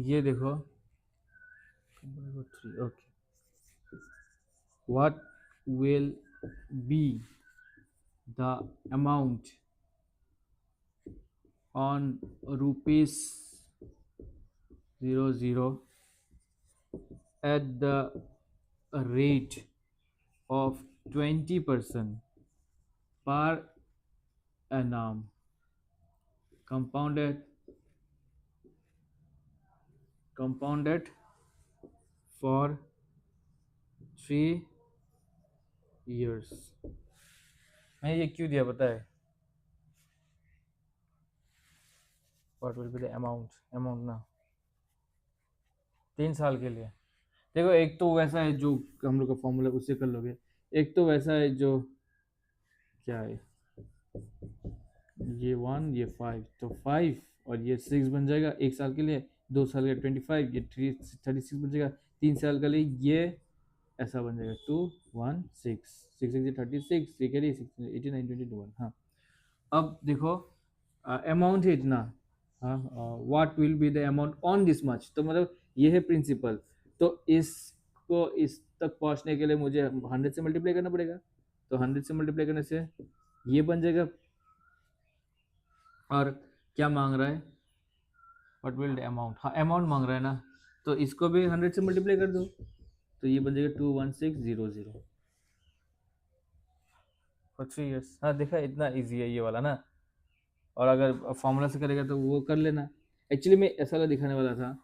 Speaker 1: ये देखो, okay, what will be the amount on rupees 00 at the rate of 20% per annum compounded for 3 years। मैं ये क्यों दिया पता है? What will be the amount ना, 3 साल के लिए। देखो, एक तो वैसा है जो हम लोग का फॉर्मूला, उससे कर लोगे। एक तो वैसा है जो क्या है, ये 1 ये 5, तो 5 और ये 6 बन जाएगा 1 साल के लिए। 2 साल का 25, ये 36 बन जाएगा 3 साल के लिए। ये ऐसा बन जाएगा 2 1 6 6 6 36 3 के लिए 18 9 21। हाँ, अब देखो अमाउंट है इतना। हाँ, what will be the amount on this much, तो मतलब ये है प्रिंसिपल। तो इसको इस तक पहुंचने के लिए मुझे 100 से मल्टीप्लाई करना पड़ेगा, तो 100 से मल्टीप्लाई करने से ये बन जाएगा। और क्या मांग रहा है? व्हाट विल द अमाउंट, हाँ अमाउंट मांग रहा है ना, तो इसको भी 100 से मल्टीप्लाई कर दो, तो ये बन जाएगा 21600 फॉर 3 years। हाँ देखा, इतना इजी है ये वाला ना। और अगर फॉर्मूला से करेगा तो वो कर लेना। एक्चुअली मैं ऐसा वाला दिखाने वाला था।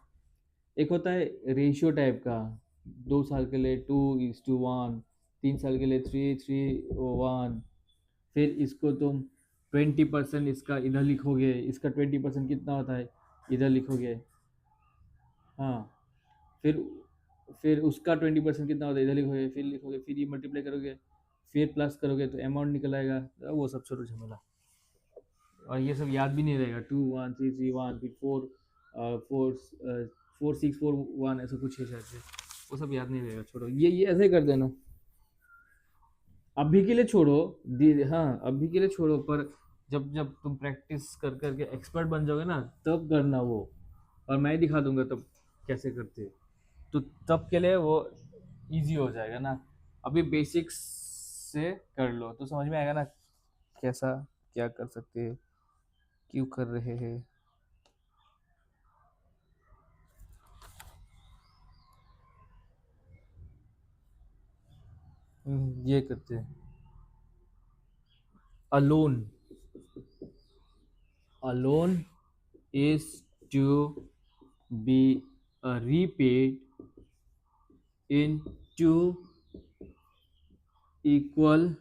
Speaker 1: एक होता है रेशियो टाइप का, 2 साल के लिए 2:1, 3 साल के लिए 3:3:1। फिर इसको तुम 20% इसका इधर लिखोगे, इसका 20% कितना होता है इधर लिखोगे। हाँ, फिर उसका 20% कितना होता है इधर लिखोगे, फिर लिखोगे, फिर ये मल्टीप्लाई करोगे, फिर प्लस करोगे तो अमाउंट निकल आएगा। तो वो सब छोड़ो झमेला, और ये सब याद भी नहीं रहेगा। 2 1 3 3 1, फिर 4 6 4 1, ऐसा कुछ है शायद से, वो सब याद नहीं रहेगा। छोड़ो, ये ऐसे कर देना अभी के लिए, छोड़ो। हाँ, अभी के लिए छोड़ो, पर जब जब तुम प्रैक्टिस कर करके एक्सपर्ट बन जाओगे ना, तब करना वो, और मैं दिखा दूंगा तब कैसे करते, तो तब के लिए वो इजी हो जाएगा ना। अभी बेसिक्स से कर लो तो समझ में आएगा ना कैसा क्या कर सकते हैं, क्यों कर रहे हैं। ये करते हैं। Alone, alone is to be repaid in two equal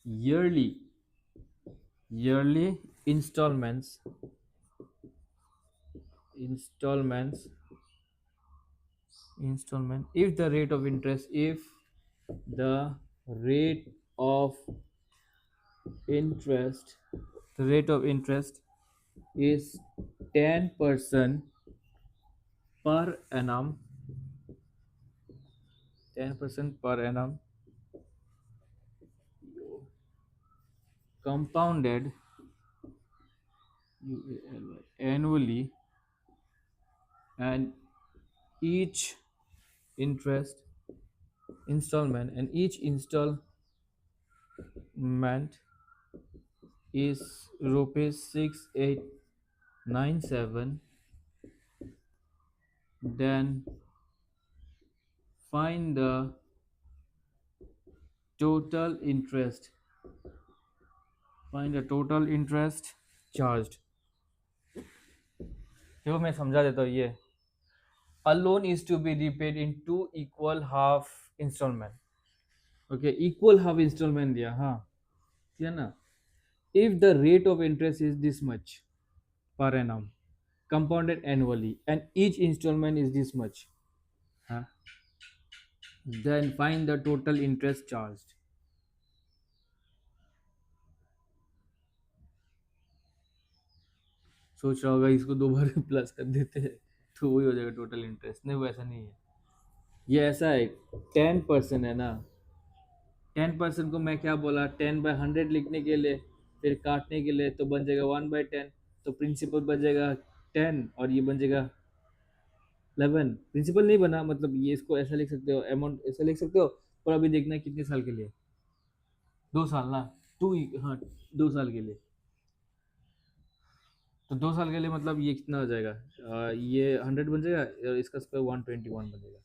Speaker 1: yearly installments installment if the rate of interest rate of interest the rate of interest is 10% per annum 10% per annum compounded annually, and each interest each installment is rupees 6897, then find the total interest charged. देखो मैं समझा देता हूँ ये. A loan is to be repaid in two equal half installment. Okay, equal half installment दिया, हाँ ठीक है ना. If the rate of interest is this much per annum, compounded annually, and each installment is this much, huh? Then find the total interest charged. सोच रहा होगा इसको दो बार प्लस कर देते हैं तो वही हो जाएगा टोटल इंटरेस्ट. नहीं, वो ऐसा नहीं है. ये ऐसा है, 10% है ना. 10% को मैं क्या बोला, 10/100 लिखने के लिए, फिर काटने के लिए तो बन जाएगा 1/10. तो प्रिंसिपल बन जाएगा 10 और ये बन जाएगा 11. प्रिंसिपल नहीं बना, मतलब ये इसको ऐसा लिख सकते हो, अमाउंट ऐसा लिख सकते हो. पर अभी देखना है कितने साल के लिए. 2 साल ना. हाँ, 2 साल के लिए. तो 2 साल के लिए मतलब ये कितना हो जाएगा, ये 100 बन जाएगा और इसका स्क्वायर 121 बन जाएगा.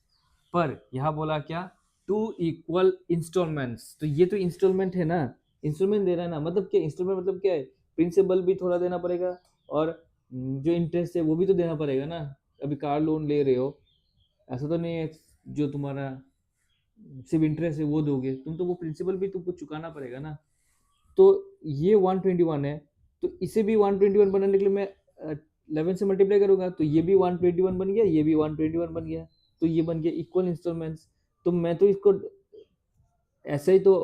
Speaker 1: पर यहाँ बोला क्या, 2 इक्वल इंस्टॉलमेंट्स. तो ये तो इंस्टॉलमेंट है ना, इंस्टॉलमेंट दे रहा है ना. मतलब क्या इंस्टॉलमेंट, मतलब क्या है, प्रिंसिपल भी थोड़ा देना पड़ेगा और जो इंटरेस्ट है वो भी तो देना पड़ेगा ना. अभी कार लोन ले रहे हो, ऐसा तो नहीं है जो तुम्हारा सिर्फ इंटरेस्ट है वो दोगे तुम, तो वो प्रिंसिपल भी तुमको चुकाना पड़ेगा ना. तो ये 121 है, तो इसे भी 121 बनाने के लिए मैं 11 से मल्टीप्लाई करूंगा, तो ये भी 121 बन गया, ये भी 121 बन गया. तो ये बन गया इक्वल इंस्टॉलमेंट्स. तो मैं तो इसको ऐसे ही तो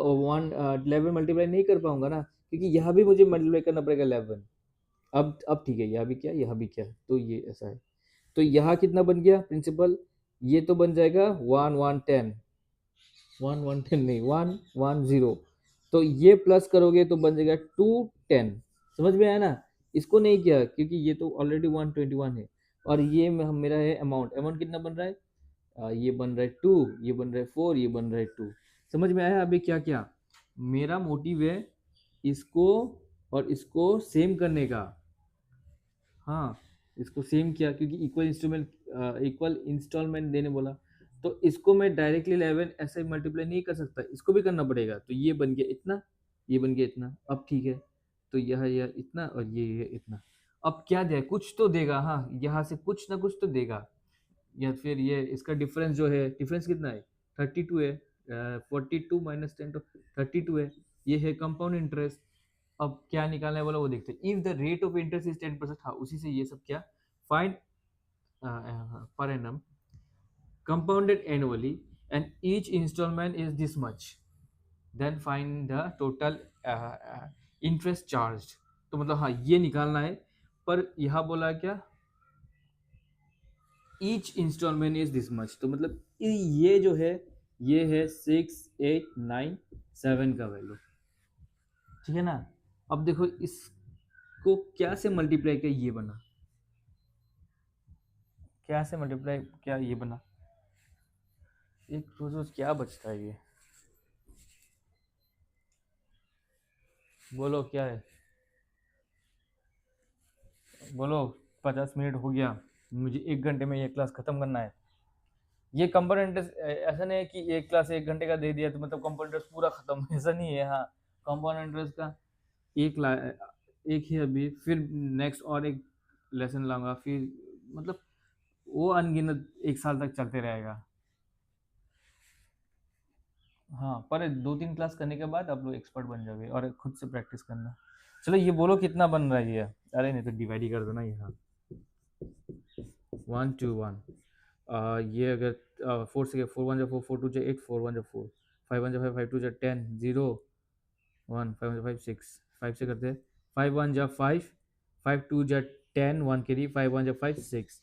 Speaker 1: 11 मल्टीप्लाई नहीं कर पाऊंगा ना, क्योंकि यहाँ भी मुझे मल्टीप्लाई करना पड़ेगा 11. अब ठीक है, यहाँ भी क्या, यहाँ भी क्या, तो ये ऐसा है. तो यहाँ कितना बन गया प्रिंसिपल, ये तो बन जाएगा 1110 नहीं 110. तो ये प्लस करोगे तो बन जाएगा 210. समझ में आया ना. इसको नहीं किया क्योंकि ये तो ऑलरेडी 121 है. और ये मेरा है अमाउंट कितना बन रहा है, ये बन रहा है 2, ये बन रहा है 4, ये बन रहा है 2. समझ में आया अभी क्या क्या. मेरा मोटिव है इसको और इसको सेम करने का. हाँ, इसको सेम किया क्योंकि इक्वल इंस्टॉलमेंट देने बोला. तो इसको मैं डायरेक्टली 11 ऐसे मल्टीप्लाई नहीं कर सकता, इसको भी करना पड़ेगा. तो ये बन गया इतना, ये बन गया इतना. अब ठीक है, तो यह इतना और ये इतना. अब क्या दे, कुछ तो देगा. हाँ, यहाँ से कुछ ना कुछ तो देगा. या फिर ये इसका डिफरेंस जो है, डिफरेंस कितना है, 32 है. 42 माइनस 10 तो 32 है. ये है कंपाउंड इंटरेस्ट. अब क्या निकालना है बोला वो देखते हैं. If the rate of interest is 10%, हाँ उसी से ये सब क्या, find per annum compounded annually and each installment is this much, then find the total interest charged. तो मतलब हाँ ये निकालना है. पर यहाँ बोला क्या, each installment is this much. तो मतलब ये जो है, ये है 6897 का वैल्यू. ठीक है ना. अब देखो इसको क्या से मल्टीप्लाई किया, ये बना. क्या से मल्टीप्लाई क्या, ये बना. एक रोज रोज क्या बचता है ये. बोलो क्या है, बोलो। 50 मिनट हो गया, मुझे 1 घंटे में ये क्लास खत्म करना है। ये कंपोनेंट ऐसा नहीं है कि एक क्लास 1 घंटे का दे दिया तो मतलब कंपोनेंट पूरा खत्म, ऐसा नहीं है। हाँ, कंपोनेंट का एक ला एक ही अभी, फिर नेक्स्ट और एक लेसन लाऊंगा, फिर मतलब वो अनगिनत 1 साल तक चलते रहेगा। हाँ, पर 2-3 क्लास करने के बाद आप लोग एक्सपर्ट बन जाओगे और खुद से प्रैक्टिस करना। चलो ये बोलो कितना बन रहा है ये। अरे नहीं तो डिवाइड ही कर दो ना यहाँ। 1 2 1, ये अगर 4 से 4 1 जा 4, 4 2 जा 8, 4 1 जा 4, 5 1 जा 5, 5 2 जा 10, 0 1, 5 1 जा 5 6, 5 से करते हैं। 5 1 जा 5, 5 2 जा 10, 1 कैरी, 5 1 जा 5 6,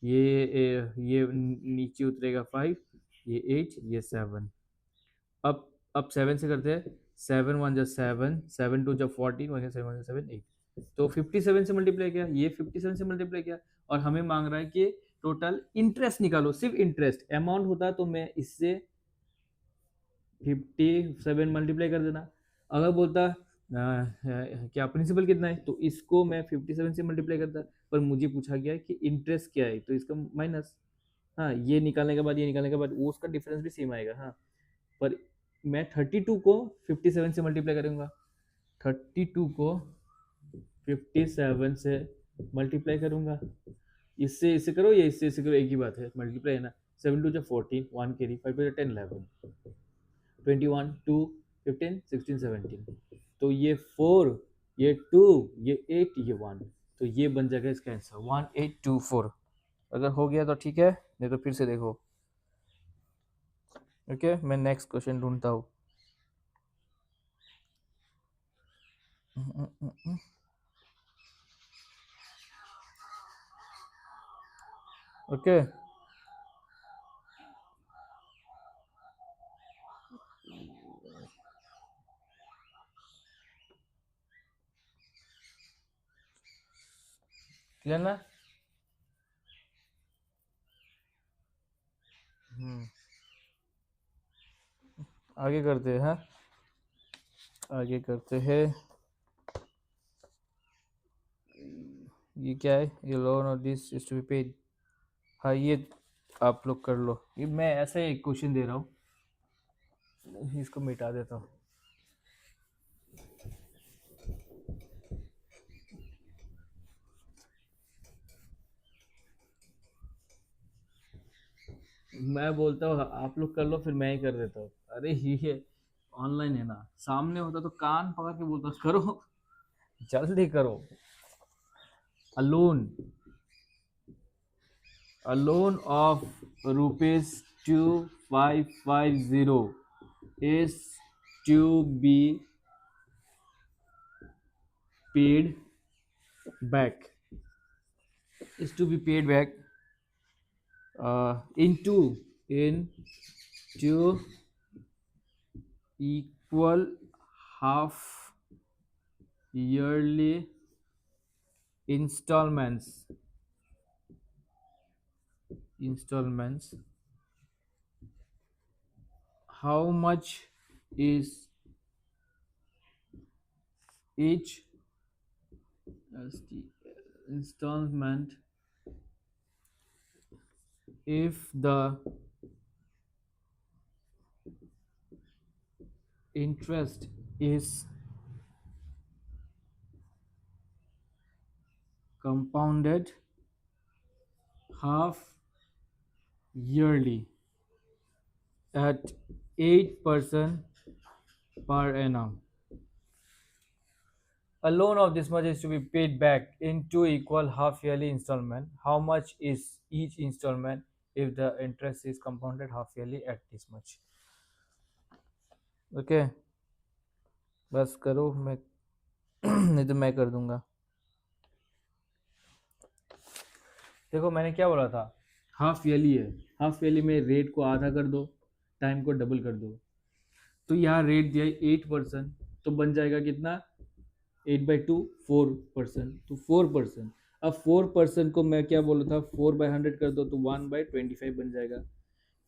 Speaker 1: ये नीचे उतरेगा 5, ये 8, ये 7। अब 7 से करते हैं। 7 1 जा 7, 7 2 जा 14, 1 7 1 7 8, तो 57 से मल्टीप्लाई किया, ये 57 से मल्टीप्लाई किया, और हमें मांग रहा है कि टोटल इंटरेस्ट निकालो, सिर्फ इंटरेस्ट। अमाउंट होता तो मैं इससे 57 मल्टीप्लाई कर देना। अगर बोलता क्या प्रिंसिपल कितना है, तो इसको मैं 57 से मल्टीप्लाई करता, पर मुझे पूछा गया है कि इंटरेस्ट क्या है, तो इसका माइनस। हाँ, ये निकालने के बाद, ये निकालने के बाद वो उसका डिफरेंस भी सेम आएगा। हाँ, पर मैं 32 को 57 से मल्टीप्लाई करूंगा, 32 को 57 से मल्टीप्लाई करूंगा। इससे इससे करो या इससे इससे करो, एक ही बात है, मल्टीप्लाई है ना। 7 2 जा 14, 1 कैरी, 5 2 जा 10, 11, 21 2 15 16 17, तो ये 4, ये 2, ये 8, ये 1, तो ये बन जाएगा इसका आंसर 1824। अगर हो गया तो ठीक है, नहीं तो फिर से देखो। ओके, मैं नेक्स्ट क्वेश्चन ढूंढता हूँ। ओके, क्लियर ना। आगे करते हैं। हाँ, आगे करते हैं। ये क्या है, ये लोन और this is to be paid. हाँ, ये आप लोग कर लो, ये मैं ऐसे एक क्वेश्चन दे रहा हूँ, इसको मिटा देता हूँ। मैं बोलता हूँ आप लोग कर लो, फिर मैं ही कर देता हूँ। अरे ये ऑनलाइन है ना, सामने होता तो कान पकड़ के बोलता करो, जल्दी करो। a loan a loan of rupees 2550 is to be paid back, into equal half yearly installments. How much is each installment if the interest is compounded half yearly at 8% per annum? A loan of this much is to be paid back in two equal half yearly installment. How much is each installment if the interest is compounded half yearly at this much? Okay, बस करो, मैं नहीं तो मैं कर दूंगा। देखो मैंने क्या बोला था, हाफ ईयरली है, हाफ ईयरली में रेट को आधा कर दो, टाइम को डबल कर दो। तो यहाँ रेट दिया है 8%, तो बन जाएगा कितना, 8/2 4%, तो 4%। अब 4% को मैं क्या बोला था, 4/100 कर दो तो 1/25 बन जाएगा।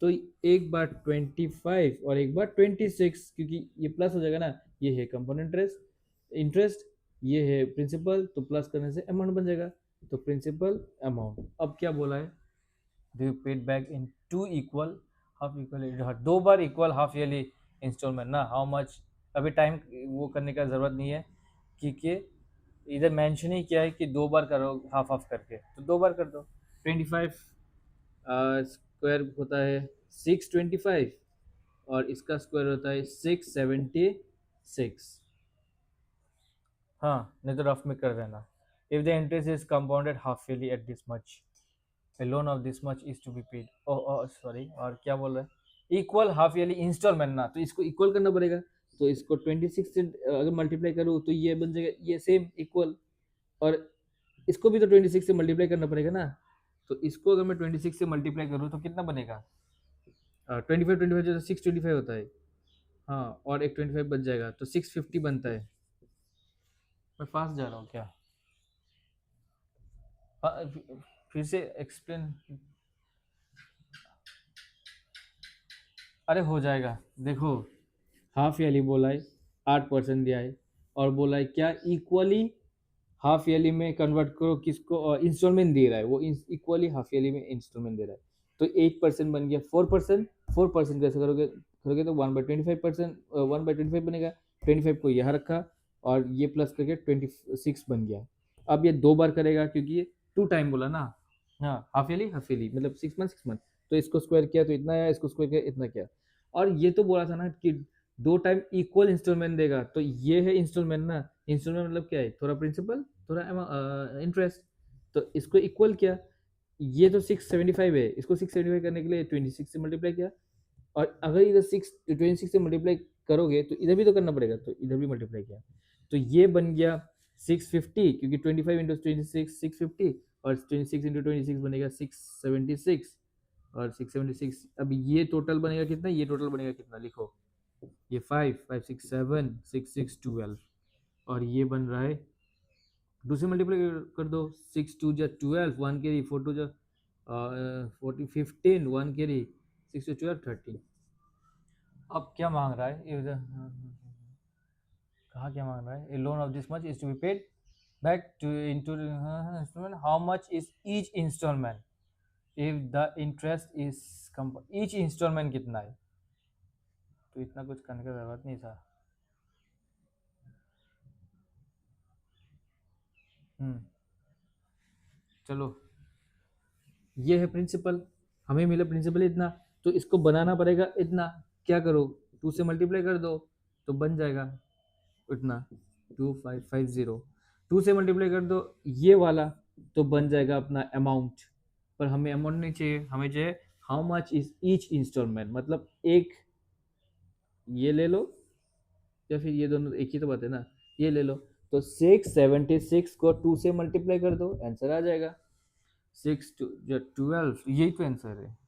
Speaker 1: तो एक बार 25 और एक बार 26, क्योंकि ये प्लस हो जाएगा ना, ये है कंपोनेंट इंटरेस्ट, इंटरेस्ट, ये है प्रिंसिपल, तो प्लस करने से अमाउंट बन जाएगा। तो प्रिंसिपल अमाउंट, अब क्या बोला है, do you paid back in two equal half equal, दो बार इक्वल हाफ ईयरली इंस्टॉलमेंट ना, हाउ मच। अभी टाइम वो करने का ज़रूरत नहीं है, क्योंकि इधर मेंशन ही किया है कि दो बार करो हाफ हाफ करके, तो दो बार कर दो। 25 स्क्वायर होता है 625, और इसका स्क्वायर होता है 676। हाँ, नहीं तो रफ में कर देना। If the interest is compounded half yearly at this much, a loan of this much is to be paid, sorry, और क्या बोल रहे हैं, इक्वल हाफ ईयरली इंस्टॉलमेंट ना, तो इसको इक्वल करना पड़ेगा। तो इसको 26 से अगर मल्टीप्लाई करूँ तो ये बन जाएगा ये सेम इक्वल, और इसको भी तो 26 से मल्टीप्लाई करना पड़ेगा ना। तो इसको अगर मैं 26 से मल्टीप्लाई करूँ तो कितना बनेगा, 25 जो 625 होता है, हाँ, और एक 25 बच जाएगा तो 650 बनता है। मैं फास्ट जा रहा हूँ क्या, फिर से एक्सप्लेन, अरे हो जाएगा। देखो, हाफ ईयरली बोला है, 8% दिया है, और बोला है क्या, इक्वली हाफ ईयरली में कन्वर्ट करो, किसको इंस्टॉलमेंट दे रहा है वो, इक्वली हाफ ईयरली में इंस्टॉलमेंट दे रहा है। तो 8% बन गया 4%, 4% कैसे करोगे, करोगे तो 1/25%, 1/25 बनेगा, 25 को यहाँ रखा, और ये प्लस करके 26 बन गया। अब ये दो बार करेगा क्योंकि ये टू टाइम बोला ना, हाँ, हाफ ईयरली मतलब 6 मंथ 6 मंथ, तो इसको स्क्वायर किया तो इतना आया, इसको स्क्वायर किया इतना किया। और ये तो बोला था ना कि दो टाइम इक्वल इंस्टॉलमेंट देगा, तो ये है इंस्टॉलमेंट ना, इंस्टॉलमेंट मतलब क्या है, थोड़ा प्रिंसिपल थोड़ा इंटरेस्ट, तो इसको इक्वल किया। ये तो 675 है, इसको 675 करने के लिए 26 से मल्टीप्लाई किया, और अगर इधर 26 से मल्टीप्लाई करोगे तो इधर भी तो करना पड़ेगा, तो इधर भी मल्टीप्लाई किया, तो ये बन गया 650, क्योंकि 25 इंटू 26 650, और 26 इंटू 26 बनेगा 676, और 676, अब ये टोटल बनेगा कितना, ये टोटल बनेगा कितना लिखो, ये 5 5 6 7 6 6 12, और ये बन रहा है, दूसरे मल्टीप्लाई कर दो, 6 2 जा 12, 1 कैरी, 4 2 जा 40 15, 1 कैरी, 6 2 12 13। अब क्या मांग रहा है ये कहाँ क्या मांग रहा है, a loan of this much is to be paid back to in two instalment, how much is each instalment, if the interest is each instalment कितना है, तो इतना कुछ करने का जरूरत नहीं था। चलो, ये है प्रिंसिपल, हमें मिला प्रिंसिपल इतना, तो इसको बनाना पड़ेगा इतना, क्या करो, 2 से मल्टीप्लाई कर दो तो बन जाएगा इतना, 2550, 2 से मल्टीप्लाई कर दो ये वाला, तो बन जाएगा अपना अमाउंट। पर हमें अमाउंट नहीं चाहिए, हमें चाहिए how much is each installment, मतलब एक ये ले लो, या फिर ये दोनों एक ही तो बात है ना, ये ले लो, तो 676 को 2 से मल्टीप्लाई कर दो, आंसर आ जाएगा 6 2 12, यही तो आंसर है।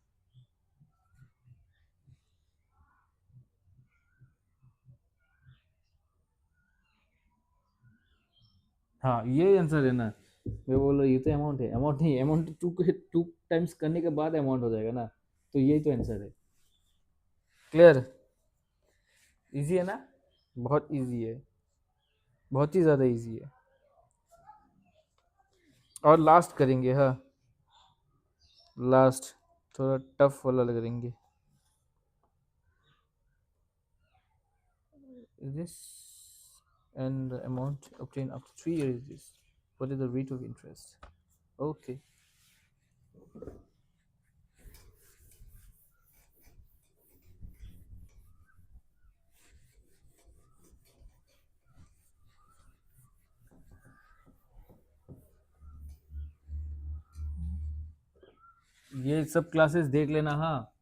Speaker 1: हाँ, ये आंसर है ना, मैं बोल रहा हूँ ये तो अमाउंट है, अमाउंट नहीं, अमाउंट टू टाइम्स करने के बाद अमाउंट हो जाएगा ना, तो यही तो आंसर है। क्लियर, इजी है ना, बहुत इजी है, बहुत ही ज़्यादा इजी है। और लास्ट करेंगे, हाँ, लास्ट थोड़ा टफ वाला करेंगे। This and the amount obtained after 3 years is this. What is the rate of interest? Okay. ये सब क्लासेस देख लेना, हाँ,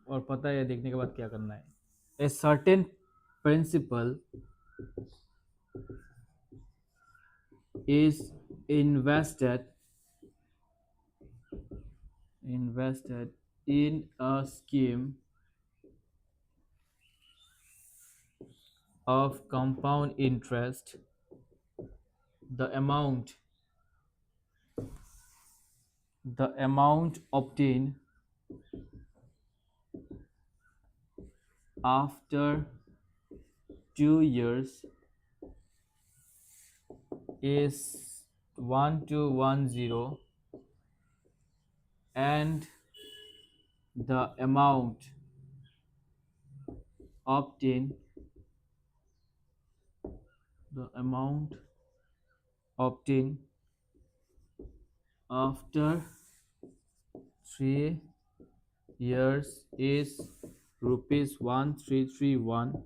Speaker 1: और पता है देखने के बाद क्या करना है। A certain principal is invested in a scheme of compound interest. The amount obtained after 2 years is 1210, and the amount obtained after 3 years is rupees 1331.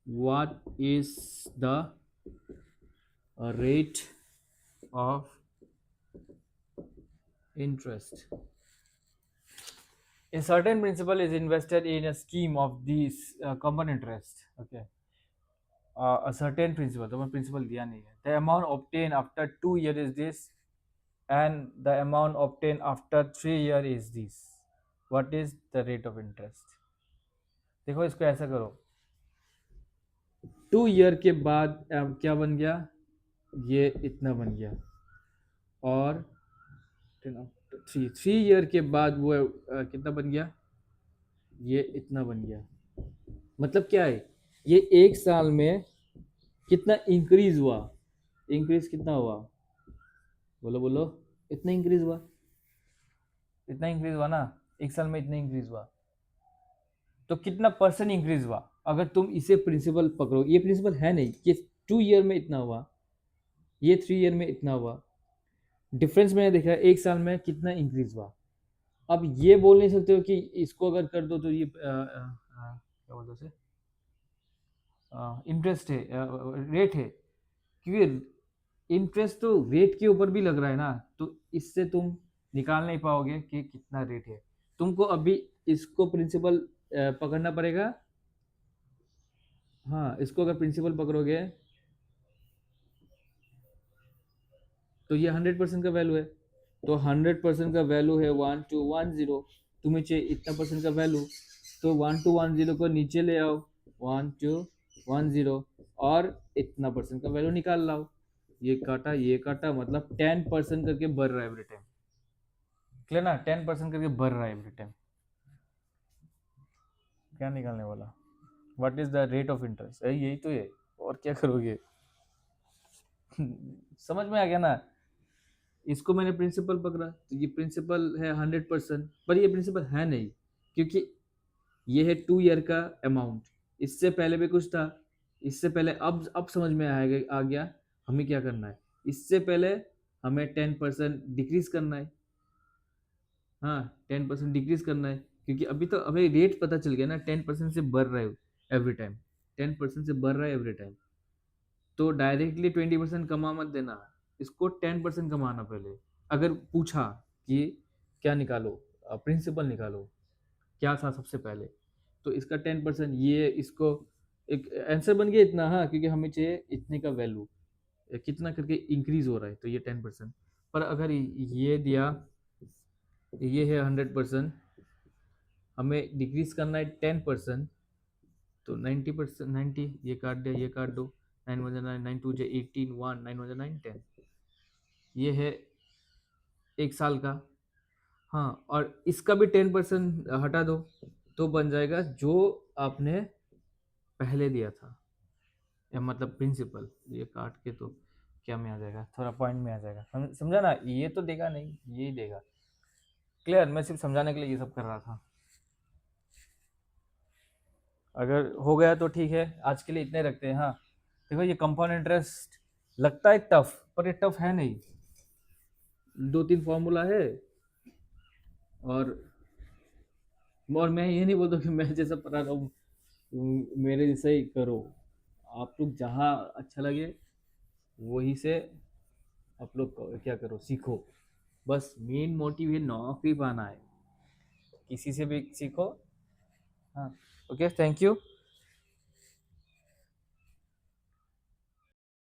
Speaker 1: What is the rate of interest? A certain principal is invested in a scheme of these compound interest. Okay. A certain principal, तो मैं principal दिया नहीं है. The amount obtained after 2 years is this, and the amount obtained after 3 years is this. What is the rate of interest? देखो इसको ऐसा करो, 2 year के बाद क्या बन गया, ये इतना बन गया, और 3 ईयर के बाद वो कितना बन गया, ये इतना बन गया. मतलब क्या है, ये एक साल में कितना इंक्रीज हुआ, इंक्रीज कितना हुआ, बोलो बोलो, इतना इंक्रीज हुआ, इतना इंक्रीज हुआ ना, एक साल में इतना इंक्रीज हुआ, तो कितना परसेंट इंक्रीज हुआ. अगर तुम इसे प्रिंसिपल पकड़ो, ये प्रिंसिपल है नहीं, ये 2 ईयर में इतना हुआ, ये 3 ईयर में इतना हुआ, डिफरेंस मैंने देखा एक साल में कितना इंक्रीज हुआ. अब ये बोल नहीं सकते हो कि इसको अगर कर दो तो ये क्या बोलते से इंटरेस्ट है, रेट है, क्योंकि इंटरेस्ट तो रेट के ऊपर भी लग रहा है ना, तो इससे तुम निकाल नहीं पाओगे कि कितना रेट है. तुमको अभी इसको प्रिंसिपल पकड़ना पड़ेगा. हाँ, इसको अगर प्रिंसिपल पकड़ोगे तो ये 100% का वैल्यू है, तो 100% का वैल्यू है 1210. तुम्हें चाहिए इतना परसेंट का वैल्यू, तो 1210 को नीचे ले आओ, 1210, और इतना परसेंट का वैल्यू निकाल लाओ. ये काटा मतलब 10% करके बढ़ रहा है एवरी टाइम. क्लियर ना, 10% करके बढ़ रहा है एवरी टाइम. क्या निकालने वाला, what is the rate of interest, यही तो है, और क्या करोगे. समझ में आ गया ना. इसको मैंने प्रिंसिपल पकड़ा, तो ये प्रिंसिपल है 100%, पर ये प्रिंसिपल है नहीं, क्योंकि ये है 2 ईयर का अमाउंट. इससे पहले भी कुछ था, इससे पहले अब समझ में आ गया हमें क्या करना है. इससे पहले हमें 10% डिक्रीज करना है. हाँ, 10% डिक्रीज करना है, क्योंकि अभी तो हमें रेट पता चल गया ना, 10% से बढ़ रहा है एवरी टाइम, 10% से बढ़ रहा है एवरी टाइम. तो डायरेक्टली 20% कमा मत देना, इसको 10% कमाना पहले. अगर पूछा कि क्या निकालो, प्रिंसिपल निकालो, क्या था सबसे पहले, तो इसका 10%, ये इसको एक आंसर बन गया इतना. हाँ, क्योंकि हमें चाहिए इतने का वैल्यू, कितना करके इंक्रीज हो रहा है, तो ये 10%. पर अगर ये दिया, ये है 100%, हमें डिक्रीज करना है 10%, तो 90%, 90, ये काट दिया, ये काट दो, 9 1 9, 9 2 18, 1 9 1 9 10, ये है एक साल का. हाँ, और इसका भी 10% हटा दो, तो बन जाएगा जो आपने पहले दिया था, या मतलब प्रिंसिपल. ये काट के तो क्या में आ जाएगा, थोड़ा पॉइंट में आ जाएगा. समझा ना, ये तो देगा नहीं, ये ही देगा. क्लियर, मैं सिर्फ समझाने के लिए ये सब कर रहा था. अगर हो गया तो ठीक है, आज के लिए इतने रखते हैं. हाँ, देखो ये कंपाउंड इंटरेस्ट लगता है टफ, पर ये टफ है नहीं. 2-3 फॉर्मूला है, और मैं ये नहीं बोलता कि मैं जैसा पढ़ा रहा हूँ मेरे जैसा ही करो. आप लोग जहाँ अच्छा लगे वही से आप लोग क्या करो, सीखो. बस मेन मोटिव है नौकरी पाना है, किसी से भी सीखो. हाँ, ओके, थैंक यू.